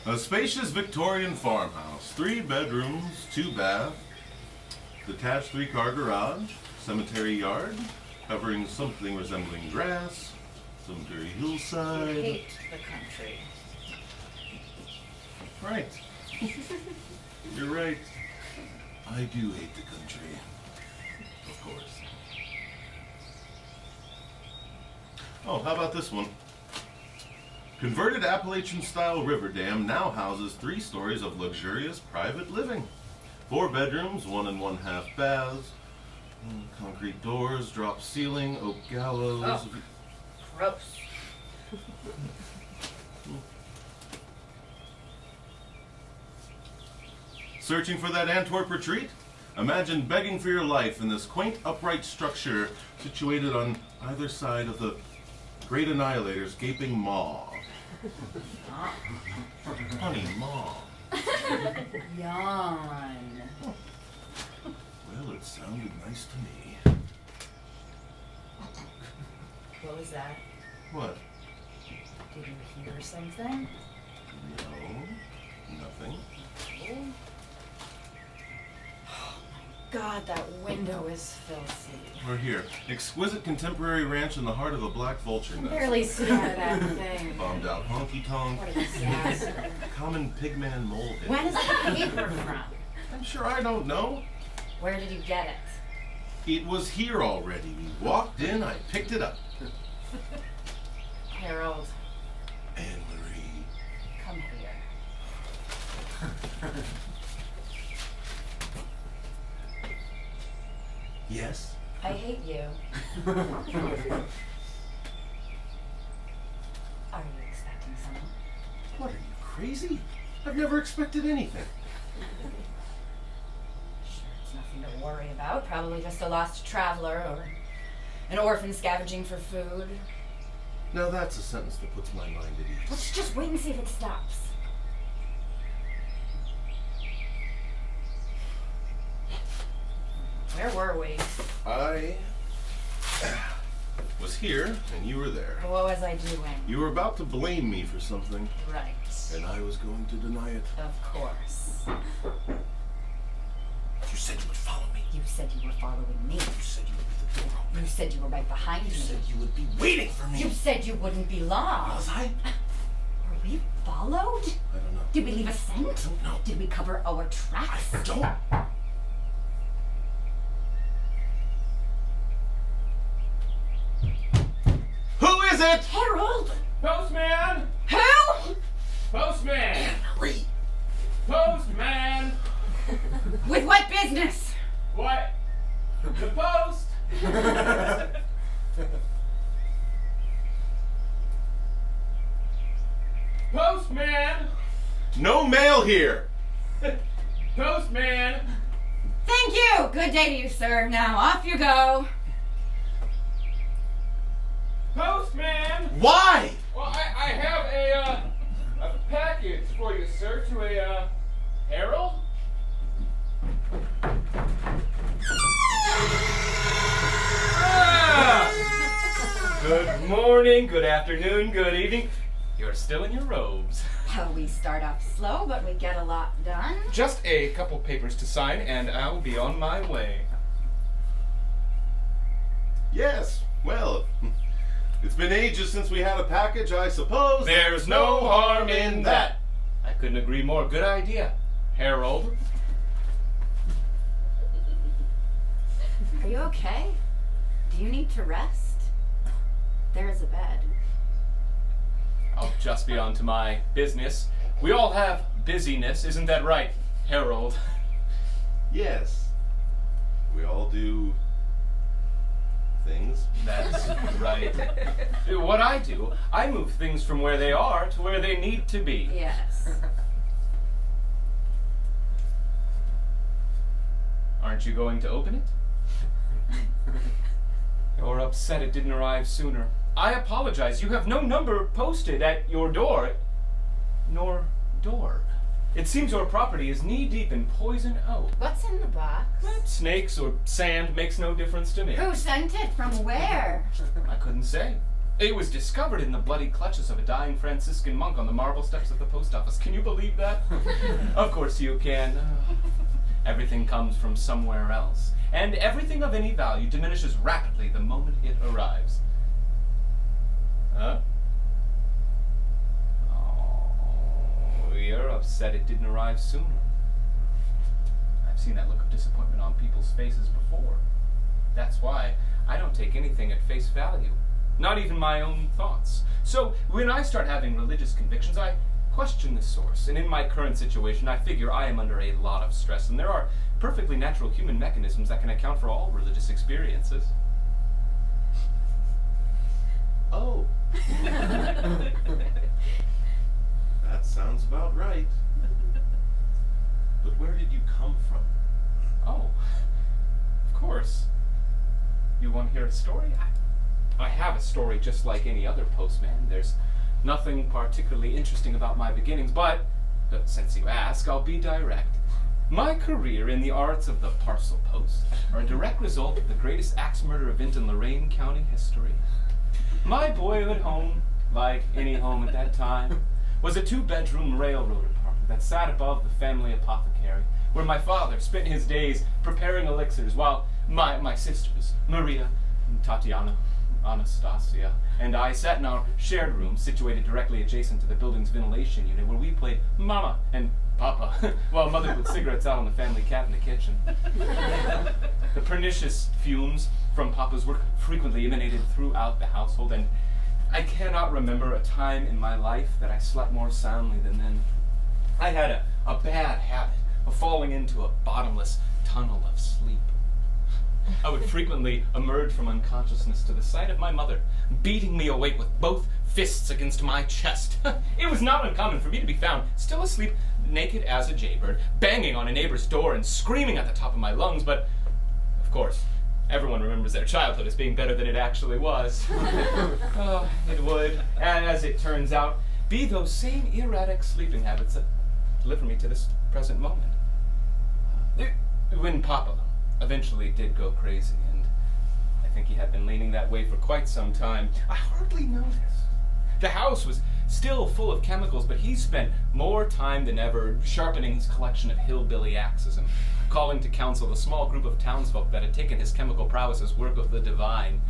A spacious Victorian farmhouse, 3 bedrooms, 2 baths, detached 3-car garage, cemetery yard, covering something resembling grass, cemetery hillside. You hate the country. Right. You're right. I do hate the country. Of course. Oh, how about this one? Converted Appalachian-style river dam now houses 3 stories of luxurious private living. 4 bedrooms, 1 1/2 baths, concrete doors, drop ceiling, oak gallows. Oh, gross. Searching for that Antwerp retreat? Imagine begging for your life in this quaint upright structure situated on either side of the Great Annihilator's gaping maw. Honey, maw. Yawn. Well, it sounded nice to me. What was that? What? Did you hear something? No, nothing. Oh. God, that window is filthy. We're here. Exquisite contemporary ranch in the heart of a black vulture I can nest. barely see out of that thing. Bombed out honky tonk. What a disaster. Common pigman mole hit. When is the paper from? I'm sure I don't know. Where did you get it? It was here already. We walked in, I picked it up. Harold, Anne-Marie. come here. Yes? I hate you. Are you expecting someone? What, are you crazy? I've never expected anything. Sure, it's nothing to worry about. Probably just a lost traveler or an orphan scavenging for food. Now that's a sentence that puts my mind at ease. Let's just wait and see if it stops. Where were we? I was here, and you were there. What was I doing? You were about to blame me for something, Right. and I was going to deny it. Of course. You said you would follow me. You said you were following me. You said you would leave the door open. You said you were right behind You me. said you would be waiting for me. You said you wouldn't be long. Was I? Were we followed? I don't know. Did we leave a scent? I don't know. Did we cover our tracks? I don't. Who is it? Harold! Postman! Who? Postman! Anne-Marie. Postman! With what business? What? The post! Postman! No mail here. Postman! Thank you! Good day to you, sir. Now, off you go. Postman! Why? Well, I have a package for you, sir, to a, Harold? Ah! Good morning, good afternoon, good evening. You're still in your robes. Well, we start off slow, but we get a lot done. Just a couple papers to sign, and I'll be on my way. Yes. Well, it's been ages since we had a package, I suppose. There's no harm in that. I couldn't agree more. Good idea, Harold. Are you okay? Do you need to rest? There is a bed. I'll just be on to my business. We all have busyness, isn't that right, Harold? Yes. We all do things. That's right. What I do, I move things from where they are to where they need to be. Yes. Aren't you going to open it? You're upset it didn't arrive sooner. I apologize. You have no number posted at your door. Nor door. It seems your property is knee-deep in poison oak. What's in the box? Snakes or sand makes no difference to me. Who sent it? From where? I couldn't say. It was discovered in the bloody clutches of a dying Franciscan monk on the marble steps of the post office. Can you believe that? Of course you can. Everything comes from somewhere else, and everything of any value diminishes rapidly the moment it arrives. Huh? Oh, you're upset it didn't arrive sooner. I've seen that look of disappointment on people's faces before. That's why I don't take anything at face value, not even my own thoughts. So when I start having religious convictions, I question the source. And in my current situation, I figure I am under a lot of stress, and there are perfectly natural human mechanisms that can account for all religious experiences. Oh. That sounds about right. But where did you come from? Oh, of course. You want to hear a story? I have a story just like any other postman. There's nothing particularly interesting about my beginnings, but since you ask, I'll be direct. My career in the arts of the parcel post are a direct result of the greatest axe murder event in Lorain County history. My boyhood home, like any home at that time, was a 2-bedroom railroad apartment that sat above the family apothecary, where my father spent his days preparing elixirs while my sisters, Maria, Tatiana, Anastasia, and I sat in our shared room situated directly adjacent to the building's ventilation unit where we played Mama and Papa while Mother put cigarettes out on the family cat in the kitchen. The pernicious fumes from Papa's work frequently emanated throughout the household, and I cannot remember a time in my life that I slept more soundly than then. I had a bad habit of falling into a bottomless tunnel of sleep. I would frequently emerge from unconsciousness to the sight of my mother, beating me awake with both fists against my chest. It was not uncommon for me to be found still asleep, naked as a jaybird, banging on a neighbor's door and screaming at the top of my lungs, but, of course, everyone remembers their childhood as being better than it actually was. It would, as it turns out, be those same erratic sleeping habits that deliver me to this present moment. When Papa eventually did go crazy, and I think he had been leaning that way for quite some time, I hardly noticed. The house was still full of chemicals, but he spent more time than ever sharpening his collection of hillbilly axes and calling to counsel the small group of townsfolk that had taken his chemical prowess as work of the divine.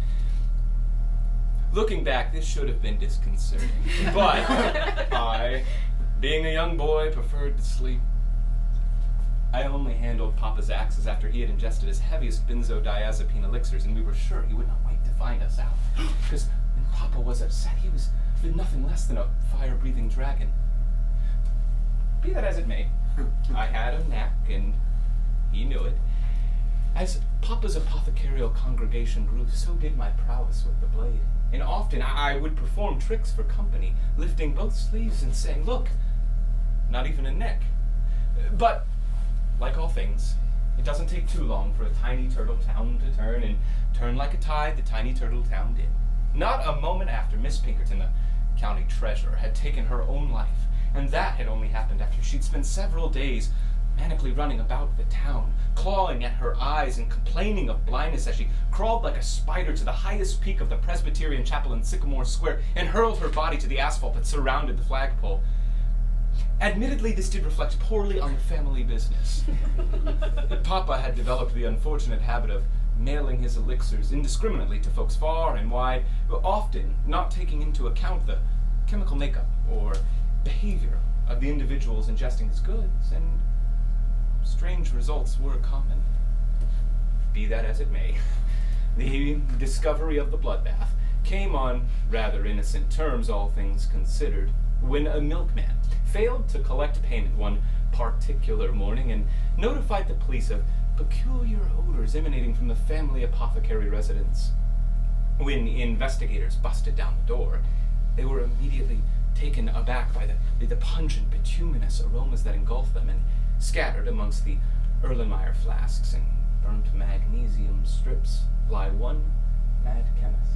Looking back, this should have been disconcerting, but I, being a young boy, preferred to sleep. I only handled Papa's axes after he had ingested his heaviest benzodiazepine elixirs, and we were sure he would not wait to find us out. Because when Papa was upset, he was nothing less than a fire-breathing dragon. Be that as it may, I had a knack, and he knew it. As Papa's apothecarial congregation grew, so did my prowess with the blade. And often I would perform tricks for company, lifting both sleeves and saying, "Look, not even a neck." But like all things, it doesn't take too long for a tiny turtle town to turn, and turn like a tide, the tiny turtle town did. Not a moment after, Miss Pinkerton, the county treasurer, had taken her own life, and that had only happened after she'd spent several days manically running about the town, clawing at her eyes and complaining of blindness as she crawled like a spider to the highest peak of the Presbyterian chapel in Sycamore Square and hurled her body to the asphalt that surrounded the flagpole. Admittedly, this did reflect poorly on the family business. Papa had developed the unfortunate habit of mailing his elixirs indiscriminately to folks far and wide, often not taking into account the chemical makeup or behavior of the individuals ingesting his goods, and strange results were common. Be that as it may, the discovery of the bloodbath came on rather innocent terms, all things considered, when a milkman failed to collect payment one particular morning and notified the police of peculiar odors emanating from the family apothecary residence. When investigators busted down the door, they were immediately taken aback by the pungent bituminous aromas that engulfed them and scattered amongst the Erlenmeyer flasks and burnt magnesium strips lie one mad chemist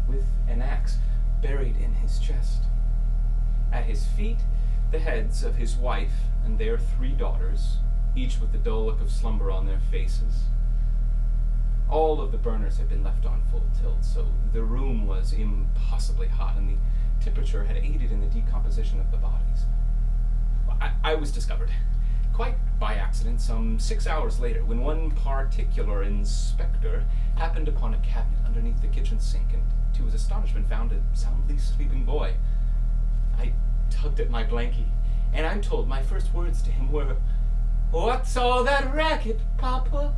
with an axe buried in his chest. At his feet, the heads of his wife and their 3 daughters, each with the dull look of slumber on their faces. All of the burners had been left on full tilt, so the room was impossibly hot, and the temperature had aided in the decomposition of the bodies. I was discovered, quite by accident, some 6 hours later, when one particular inspector happened upon a cabinet underneath the kitchen sink, and to his astonishment found a soundly sleeping boy. I tugged at my blankie, and I'm told my first words to him were, "What's all that racket, Papa?"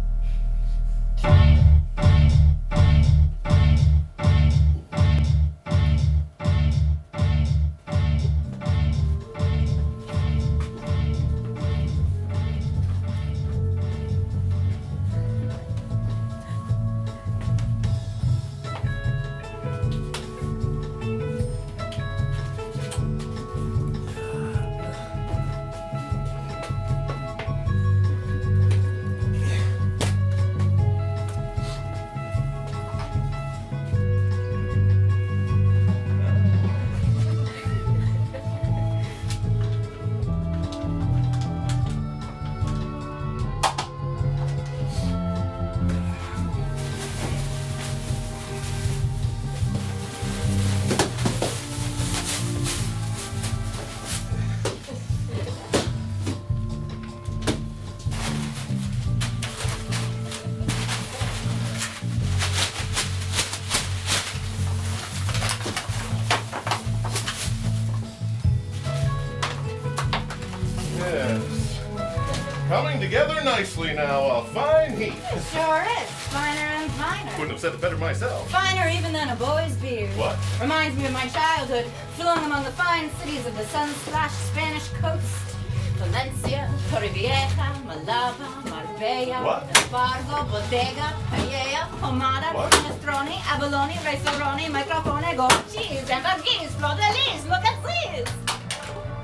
Coming together nicely now, a fine heap. It sure is. Finer and finer. Couldn't have said it better myself. Finer even than a boy's beard. What? Reminds me of my childhood, flung among the fine cities of the sun-splashed Spanish coast. Valencia, Torrevieja, Malava, Marbella, What? Espargo, Bodega, Paella, Pomada, What? Minestrone, Abalone, Resorone, Microfone, Goat cheese, and Bagis, Flor de Lis, look at these!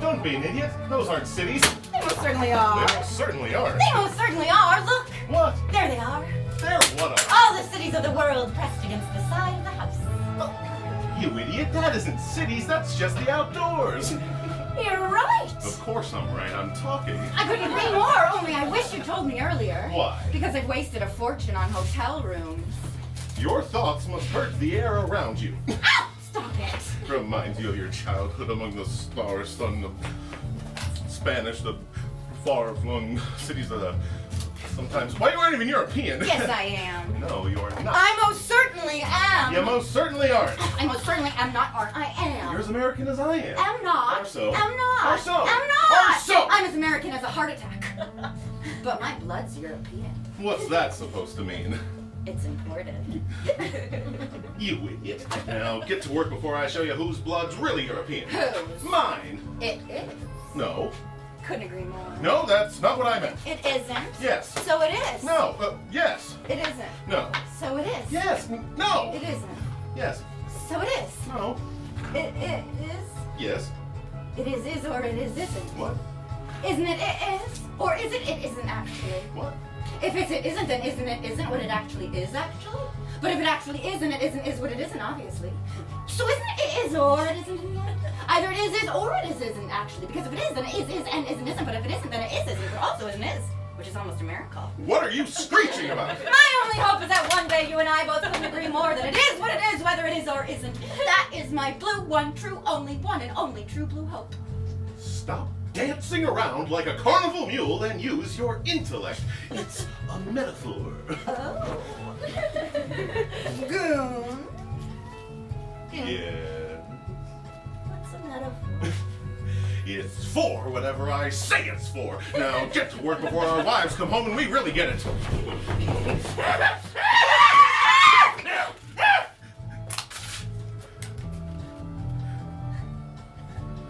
Don't be an idiot. Those aren't cities. They most certainly are. They most certainly aren't. They most certainly are. Look, What? there they are. They're what a... All the cities of the world pressed against the side of the house. You idiot. That isn't cities. That's just the outdoors. You're right. Of course I'm right. I'm talking. I couldn't agree more, only I wish you told me earlier. Why? Because I've wasted a fortune on hotel rooms. Your thoughts must hurt the air around you. Ow! Stop it. Reminds you of your childhood among the star-stunned Spanish, the far-flung cities of the... Sometimes... Why, you aren't even European. Yes, I am. No, you are not. I most certainly am. You most certainly aren't. I most certainly am not, aren't I? Am. You're as American as I am. Am not. How so? Am not. How so? Am not. How so? I'm as American as a heart attack. But my blood's European. What's that supposed to mean? It's imported. You idiot. Now get to work before I show you whose blood's really European. Whose? Mine. It is. No. Couldn't agree more. No, that's not what I meant. It isn't. Yes. So it is. No. Yes. It isn't. No. So it is. Yes. No. It isn't. Yes. So it is. No. It is. Yes. It is or it isn't. What? Isn't it is? Or is it isn't actually? What? If it's it isn't, then isn't what it actually is actually? But if it actually is and it isn't is what it isn't, obviously. So isn't it is or it isn't in the end? Either it is or it isn't actually. Because if it is, then it is and isn't. But if it isn't, then it isn't. But also isn't is. Which is almost a miracle. What are you screeching about? My only hope is that one day you and I both couldn't agree more that it is what it is, whether it is or isn't. That is my blue, one true, only one and only true blue hope. Stop dancing around like a carnival mule and use your intellect. It's a metaphor. Oh. Goon. Yeah. What's a metaphor? It's for whatever I say it's for. Now get to work before our wives come home and we really get it.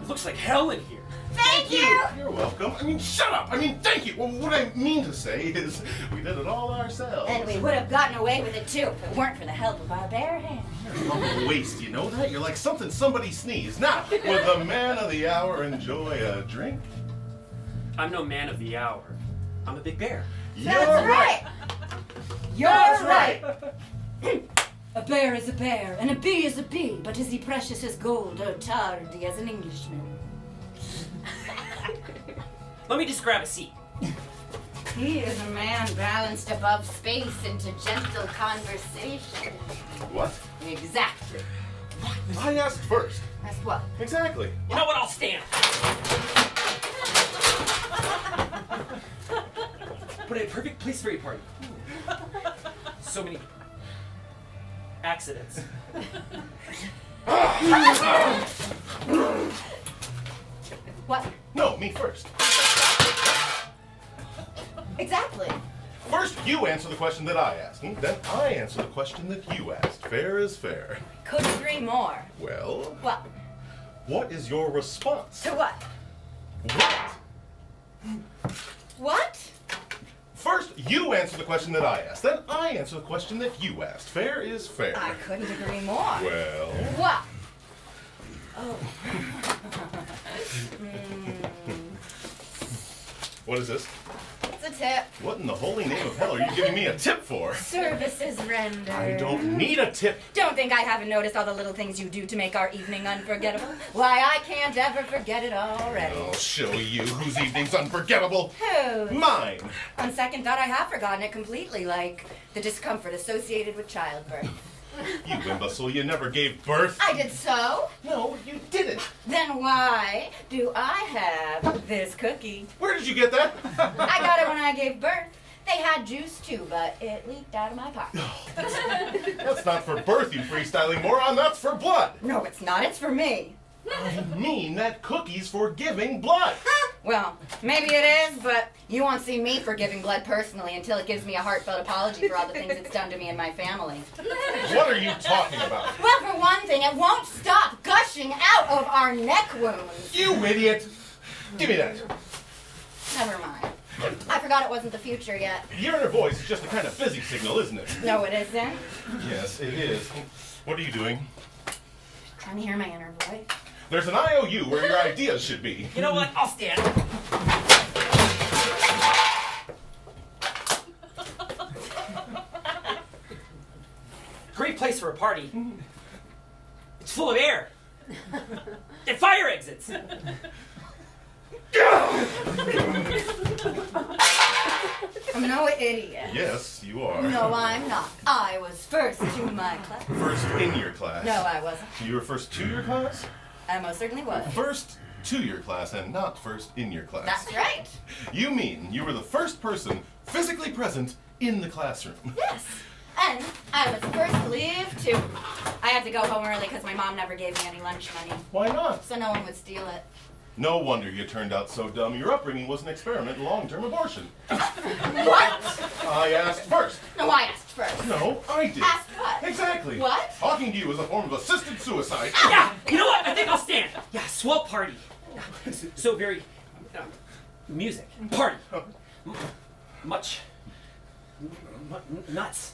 It looks like hell in here. Thank you! You're welcome. I mean, shut up. I mean, thank you. Well, what I mean to say is we did it all ourselves. And we would have gotten away with it too if it weren't for the help of our bare hands. You're a waste, you know that? You're like something somebody sneezed. Now, would the man of the hour enjoy a drink? I'm no man of the hour. I'm a big bear. That's right! You're That's right! A bear is a bear, and a bee is a bee, but is he precious as gold or tardy as an Englishman? Let me just grab a seat. He is a man balanced above space into gentle conversation. What? Exactly. I asked first. That's what? Exactly. You know what? I'll stand. But a perfect place for a party. So many accidents. What? No, me first. Exactly. First, you answer the question that I asked, and then I answer the question that you asked. Fair is fair. Couldn't agree more. Well, What? what is your response? To what? What? What? First, you answer the question that I asked, then I answer the question that you asked. Fair is fair. I couldn't agree more. Well, What? Oh. what is this? It's a tip. What in the holy name of hell are you giving me a tip for? Services rendered. I don't need a tip. Don't think I haven't noticed all the little things you do to make our evening unforgettable. Why, I can't ever forget it already. I'll show you whose evening's unforgettable. Who? Mine. On second thought, I have forgotten it completely, like the discomfort associated with childbirth. You imbecile, you never gave birth. I did so. No, you didn't. Then why do I have this cookie? Where did you get that? I got it when I gave birth. They had juice too, but it leaked out of my pocket. That's not for birth, you freestyling moron. That's for blood. No, it's not. It's for me. I mean that cookie's for giving blood. Well, maybe it is, but you won't see me for giving blood personally until it gives me a heartfelt apology for all the things it's done to me and my family. What are you talking about? Well, for one thing, it won't stop gushing out of our neck wounds. You idiot. Give me that. Never mind. I forgot it wasn't the future yet. Your inner voice is just a kind of busy signal, isn't it? No, it isn't. Yes, it is. What are you doing? Trying to hear my inner voice. There's an IOU where your ideas should be. You know what? I'll stand. Great place for a party. It's full of air. And fire exits. I'm no idiot. Yes, you are. No, I'm not. I was first to my class. First in your class. No, I wasn't. You were first to your class? I most certainly was. First to your class and not first in your class. That's right. You mean you were the first person physically present in the classroom? Yes. And I was first to leave, too. I had to go home early because my mom never gave me any lunch money, Why not? so no one would steal it. No wonder you turned out so dumb. Your upbringing was an experiment in long-term abortion. What? I asked first. No, I asked first. No, I did. Asked what? Exactly. What? Talking to you is a form of assisted suicide. Yeah, you know what? I think I'll stand. Yeah, swell party. So very music. Party. Much nuts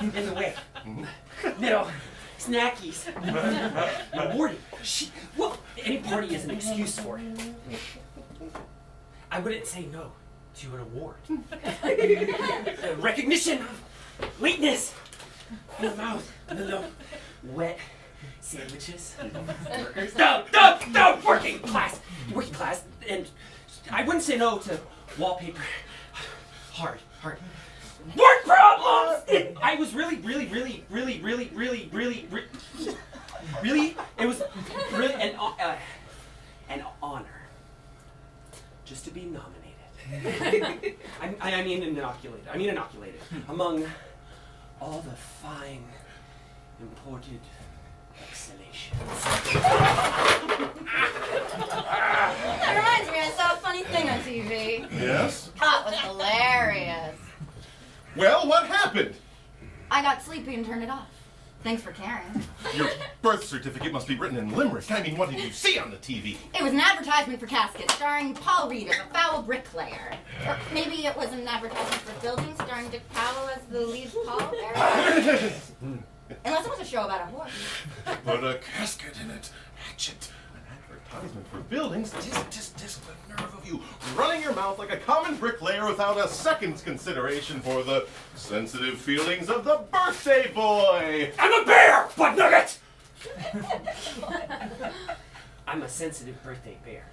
in the way. You know, snackies. Rewarding. Well, any party is an excuse for it. I wouldn't say no to an award. Recognition of lateness. In the mouth. No. Wet sandwiches. Burgers. No, working class. Working class. And I wouldn't say no to wallpaper. Hard. Word problems! I was really, it was really an honor just to be nominated. I mean inoculated among all the fine imported exhalations. That reminds me, I saw a funny thing on TV. Yes? Oh, it was hilarious. Well, what happened? I got sleepy and turned it off. Thanks for caring. Your birth certificate must be written in Limerick. I mean, what did you see on the TV? It was an advertisement for caskets starring Paul Reed as a foul bricklayer. Or maybe it was an advertisement for buildings starring Dick Powell as the lead pallbearer. Unless it was a show about a horse. Put a casket in it. Hatchet. An advertisement for buildings. Just the nerve of you. Running your mouth like a common bricklayer without a second's consideration for the sensitive feelings of the birthday boy. I'm a bear, butt nugget! I'm a sensitive birthday bear.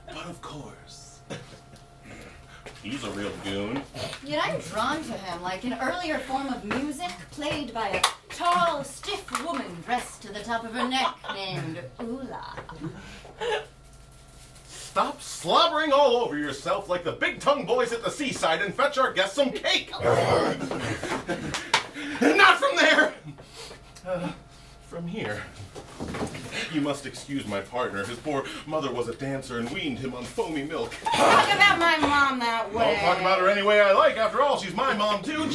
But of course. He's a real goon. Yet I'm drawn to him like an earlier form of music played by a tall, stiff woman dressed to the top of her neck named Ula. Stop slobbering all over yourself like the big-tongued boys at the seaside and fetch our guests some cake! Not from there! From here. You must excuse my partner. His poor mother was a dancer and weaned him on foamy milk. Talk about my mom that way. I'll talk about her any way I like. After all, she's my mom, too.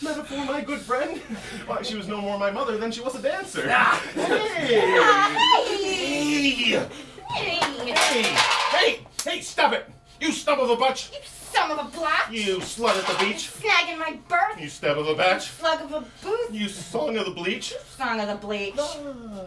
Metaphor, my good friend. Why, she was no more my mother than she was a dancer. Hey, stop it! You stub of a butch! You son of a black! You slut at the beach! Snagging my berth! You stab of a batch! Slug of a booth! You song of the bleach! Song of the bleach!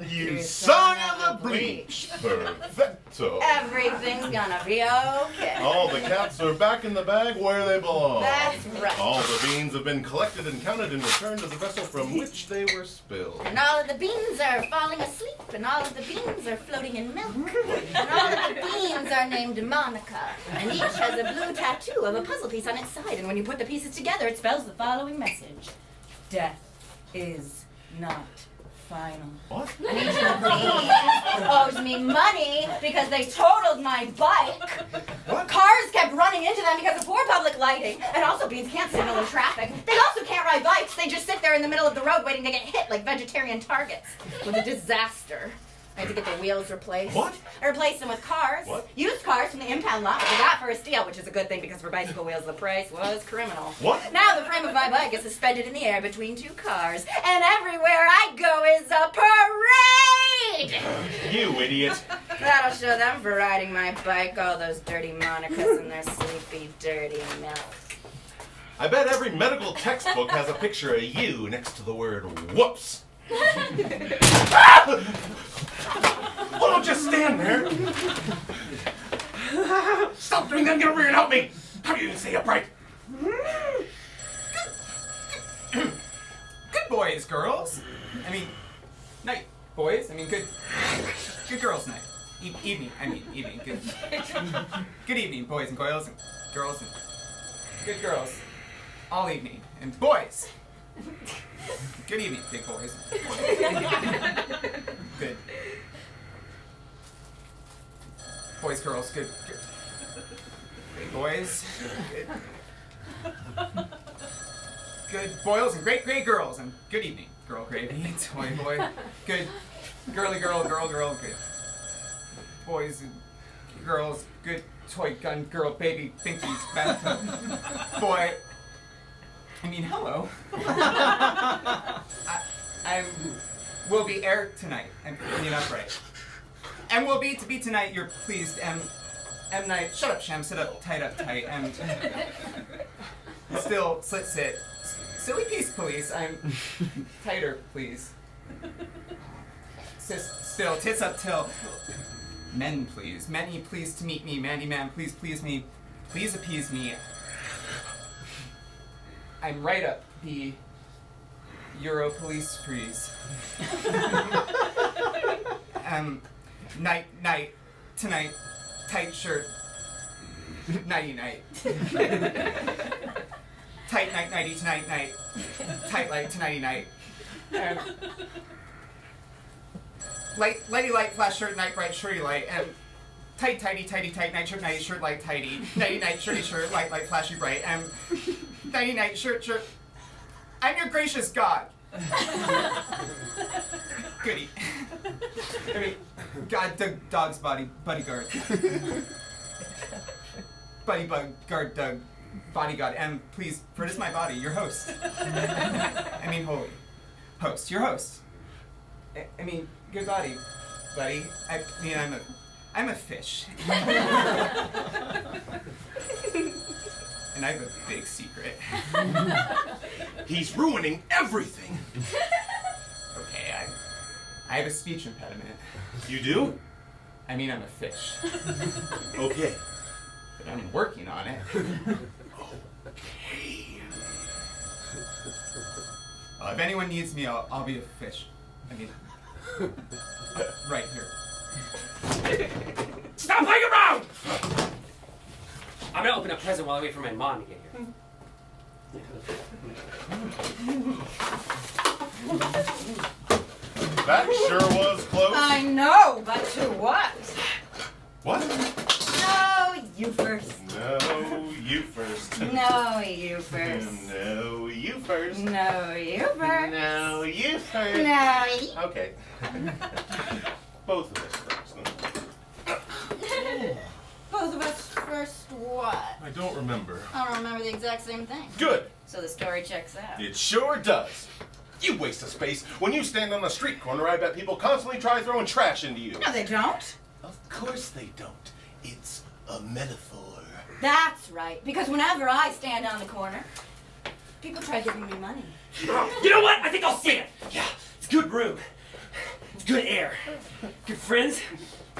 You song of the bleach! Perfecto! Everything's gonna be okay. All the cats are back in the bag where they belong. That's right. All the beans have been collected and counted and returned to the vessel from which they were spilled. And all of the beans are falling asleep, and all of the beans are floating in milk, and all of the beans are named Monica, and each has a blue tattoo of a puzzle piece on its side, and when you put the pieces together, it spells the following message: death is not final. What? And each of the beans owes me money because they totaled my bike. What? Cars kept running into them because of poor public lighting, and also beans can't signal in traffic. They also can't ride bikes. They just sit there in the middle of the road waiting to get hit like vegetarian targets. It was a disaster. I had to get the wheels replaced. What? I replaced them with cars. What? Used cars from the impound lot, but they got for a steal, which is a good thing because for bicycle wheels the price was criminal. What? Now the frame of my bike is suspended in the air between two cars, and everywhere I go is a parade! You idiot! That'll show them for riding my bike, all those dirty Monicas and their sleepy, dirty mouths. I bet every medical textbook has a picture of you next to the word whoops. Well, don't just stand there. Stop doing that and get over here and help me. How do you even stay upright? Good boys, girls. I mean, night, boys. I mean, good girls' night. Evening. Good. Good evening, boys and girls and good girls. All evening and boys. Good evening, big boys. Good. Boys, girls, good. Big boys. Good boils and great girls. And good evening, girl gravy, toy boy. Good girly girl, good. Boys and girls, good toy gun, girl, baby, thinky, bathtub. Boy. I mean, hello. I will be air tonight. I mean, upright. And will be to be tonight. You're pleased. M Night. Shut up, Shem. Sit up tight. And still slit sit. Silly piece, police. I'm tighter, please. Still tits up till. Men, please. Many, please to meet me. Mandy man, please me. Please appease me. I'm right up the Euro police freeze. Night, tonight, tight shirt, nighty night. Tight night, nighty, tonight, night. Tight light, tonighty night. Lighty light, flash shirt, night bright, shirty light. Tight, tighty, night shirt, nighty, shirt, light, tighty. Nighty night, shirty shirt, light, flashy, bright. Nighty night, shirt. I'm your gracious God. Goody. I mean, God, dog's bodyguard. Bodyguard, bodyguard. Please, for it is my body, your host. I mean, holy. Host, your host. I mean, good body, buddy. I mean, I'm a fish. And I have a big secret. He's ruining everything. Okay, I have a speech impediment. You do? I mean, I'm a fish. Okay. But I'm working on it. Okay. If anyone needs me, I'll be a fish. I mean, right here. Stop playing around! I'm gonna open a present while I wait for my mom to get here. That sure was close. I know, but to what? What? No, you first. No, you first. No, you first. No, you first. No, you first. No, you first. No, you. Okay. Both of us first. Both of us first what? I don't remember. I don't remember the exact same thing. Good. So the story checks out. It sure does. You waste of space. When you stand on a street corner, I bet people constantly try throwing trash into you. No, they don't. Of course they don't. It's a metaphor. That's right. Because whenever I stand on the corner, people try giving me money. You know what? I think I'll see it. Yeah, it's good room. It's good air. Good friends.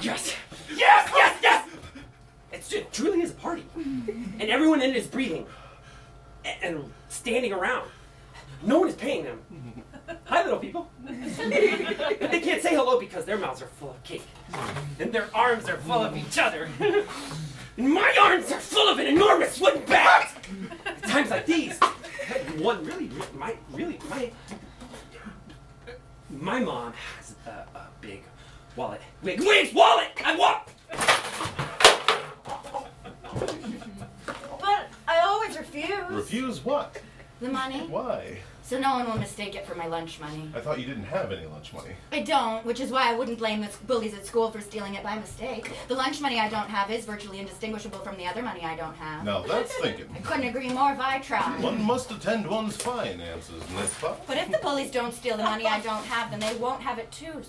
Yes. Yes, yes, yes! It truly is a party. And everyone in it is breathing. And standing around. No one is paying them. Hi, little people. They can't say hello because their mouths are full of cake. And their arms are full of each other. And my arms are full of an enormous wooden bag. At times like these, one my mom has a big wallet. Wig's wallet! I want! But I always refuse. Refuse what? The money. Why? So no one will mistake it for my lunch money. I thought you didn't have any lunch money. I don't, which is why I wouldn't blame the bullies at school for stealing it by mistake. The lunch money I don't have is virtually indistinguishable from the other money I don't have. Now that's thinking. I couldn't agree more if I tried. One must attend one's finances, n'est pas? But if the bullies don't steal the money I don't have, then they won't have it too.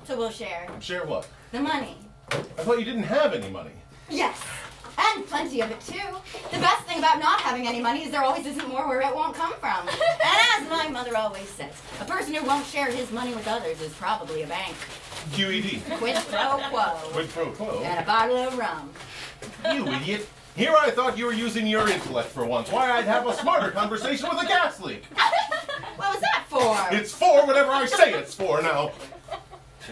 So we'll share. Share what? The money. I thought you didn't have any money. Yes. And plenty of it too. The best thing about not having any money is there always isn't more where it won't come from. And as my mother always says, a person who won't share his money with others is probably a bank. QED. Quid pro quo. Quid pro quo. And a bottle of rum. You idiot. Here I thought you were using your intellect for once. Why, I'd have a smarter conversation with a gas leak. What was that for? It's for whatever I say it's for now.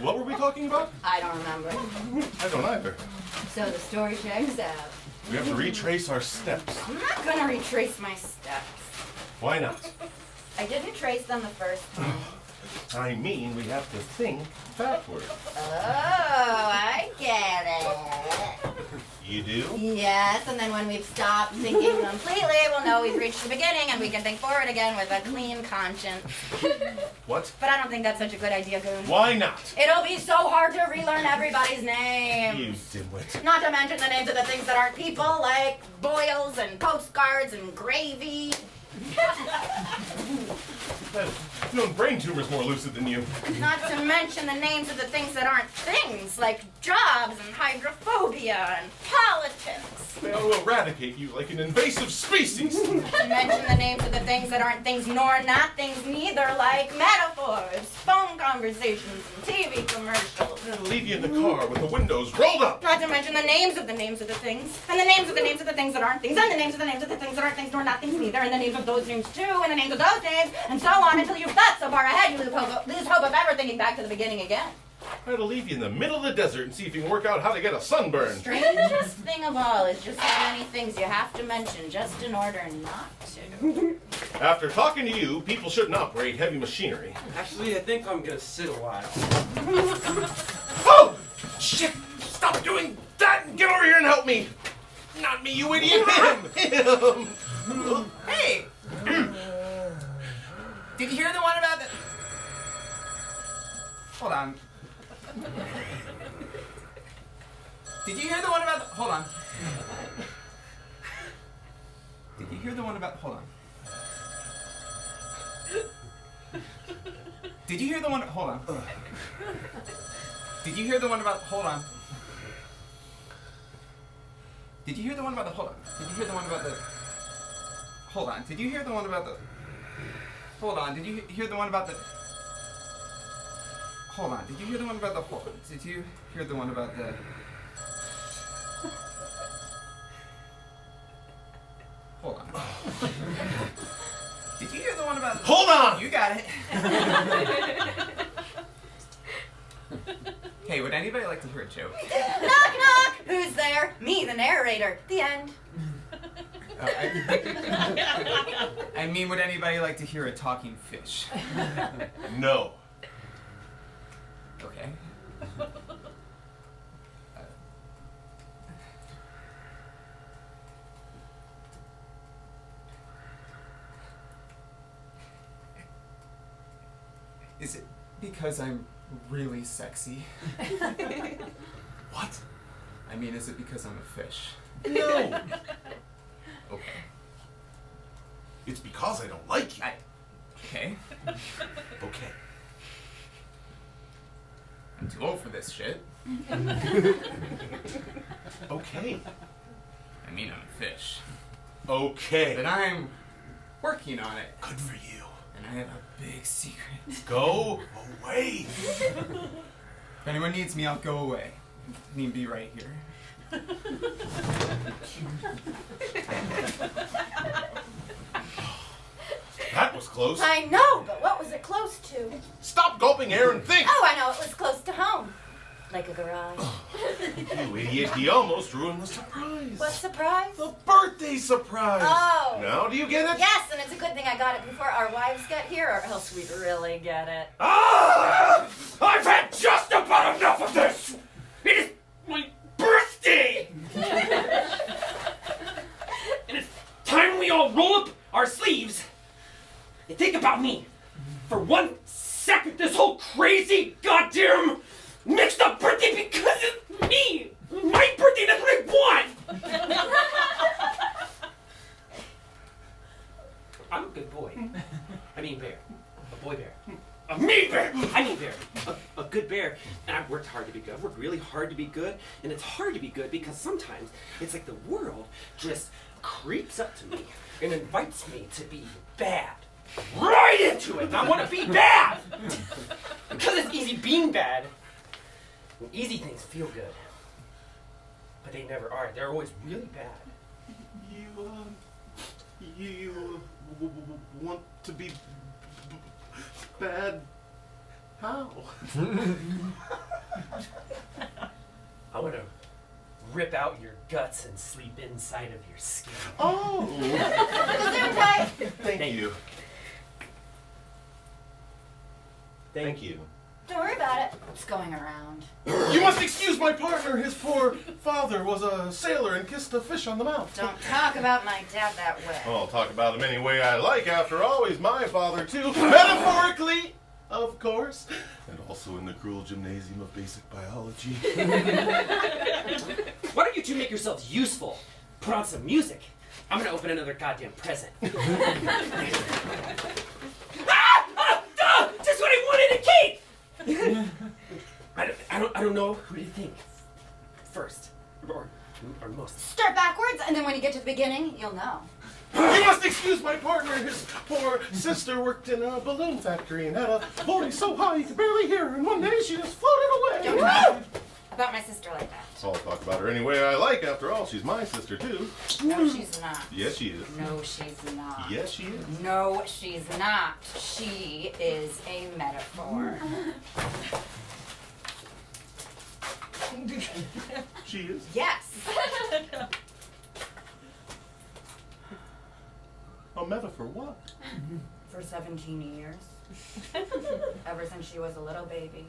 What were we talking about? I don't remember. I don't either. So the story checks out. We have to retrace our steps. I'm not gonna retrace my steps. Why not? I didn't trace them the first time. I mean, we have to think backwards. Oh, I get it. You do? Yes, and then when we've stopped thinking completely, we'll know we've reached the beginning and we can think forward again with a clean conscience. What? But I don't think that's such a good idea, Goon. Why not? It'll be so hard to relearn everybody's names. You dimwit. Not to mention the names of the things that aren't people, like boils and postcards and gravy. Your own brain tumor's more lucid than you. Not to mention the names of the things that aren't things, like jobs and hydrophobia and politics. They ought to eradicate you like an invasive species. Not to mention the names of the things that aren't things nor not things neither, like metaphors, phone conversations, and TV commercials. I'm gonna leave you in the car with the windows rolled up. Not to mention the names of the things, and the names of the names of the things that aren't things, and the names of the names of the things that aren't things nor not things neither, and the names of those names too, and the names of those names, and so on until you've got so far ahead you lose hope of ever thinking back to the beginning again. I had to leave you in the middle of the desert and see if you can work out how to get a sunburn. Strangest thing of all is just how many things you have to mention just in order not to. After talking to you, people shouldn't operate heavy machinery. Actually, I think I'm gonna sit a while. Oh! Shit! Stop doing that and get over here and help me! Not me, you idiot! Him! Hey! Did you hear the one about the... Hold on. Did you hear the one about the... Hold on. Did you hear the one about... Hold on. Did you hear the one... Hold on. Did you hear the one about... Hold on. Did you hear the one about the... Hold on. Did you hear the one about the... Hold on. Did you hear the one about the... Hold on. Did you hear the one about the... Hold on. Did you hear the one about the... Hold on. Did you hear the one about the... Hold on. Did you hear the one about... Hold on! You got it. Hey, would anybody like to hear a joke? Knock, knock! Who's there? Me, the narrator. The end. I mean, would anybody like to hear a talking fish? No. Okay. Is it because I'm really sexy? What? I mean, is it because I'm a fish? No. Okay. It's because I don't like you. Okay. Okay. I'm too old for this shit. Okay. I mean, I'm a fish. Okay. But I'm working on it. Good for you. And I have a big secret. Go away. If anyone needs me, I'll go away. I need to be right here. That was close. I know, but what was it close to? Stop gulping air and think. Oh, I know, it was close to home. Like a garage. You idiot, he almost ruined the surprise. What surprise? The birthday surprise. Oh. Now do you get it? Yes, and it's a good thing I got it before our wives get here, or else we'd really get it. Ah! I've had just about enough of this! It is my birthday! And it's time we all roll up our sleeves and think about me. For 1 second, this whole crazy goddamn mixed up birthday because it's me! My birthday, that's what I want! I'm a good boy. I mean bear. A boy bear. A me bear! I mean bear. A good bear. And I've worked hard to be good. I've worked really hard to be good. And it's hard to be good because sometimes it's like the world just creeps up to me and invites me to be bad. Right into it! And I want to be bad! Because it's easy being bad. And easy things feel good. But they never are. They're always really bad. You want to be bad? How? I want to rip out your guts and sleep inside of your skin. Oh! Gesundheit! Thank you. Thank you. Don't worry about it. It's going around. You must excuse my partner. His poor father was a sailor and kissed a fish on the mouth. Don't talk about my dad that way. Well, I'll talk about him any way I like. After all, he's my father too. Metaphorically, of course. And also in the cruel gymnasium of basic biology. Why don't you two make yourselves useful? Put on some music. I'm gonna open another goddamn present. Just what I wanted a cake! I don't know who to think first or most. Start backwards, and then when you get to the beginning, you'll know. You must excuse my partner. His poor sister worked in a balloon factory and had a voice so high you could barely hear her. And one day she just floated away. Don't talk about my sister like that. I'll talk about her any way I like. After all, she's my sister too. No, she's not. Yes, she is. No, she's not. Yes, she is. No, she's not. She is a metaphor. She is. Yes. A metaphor what? For 17 years. Ever since she was a little baby.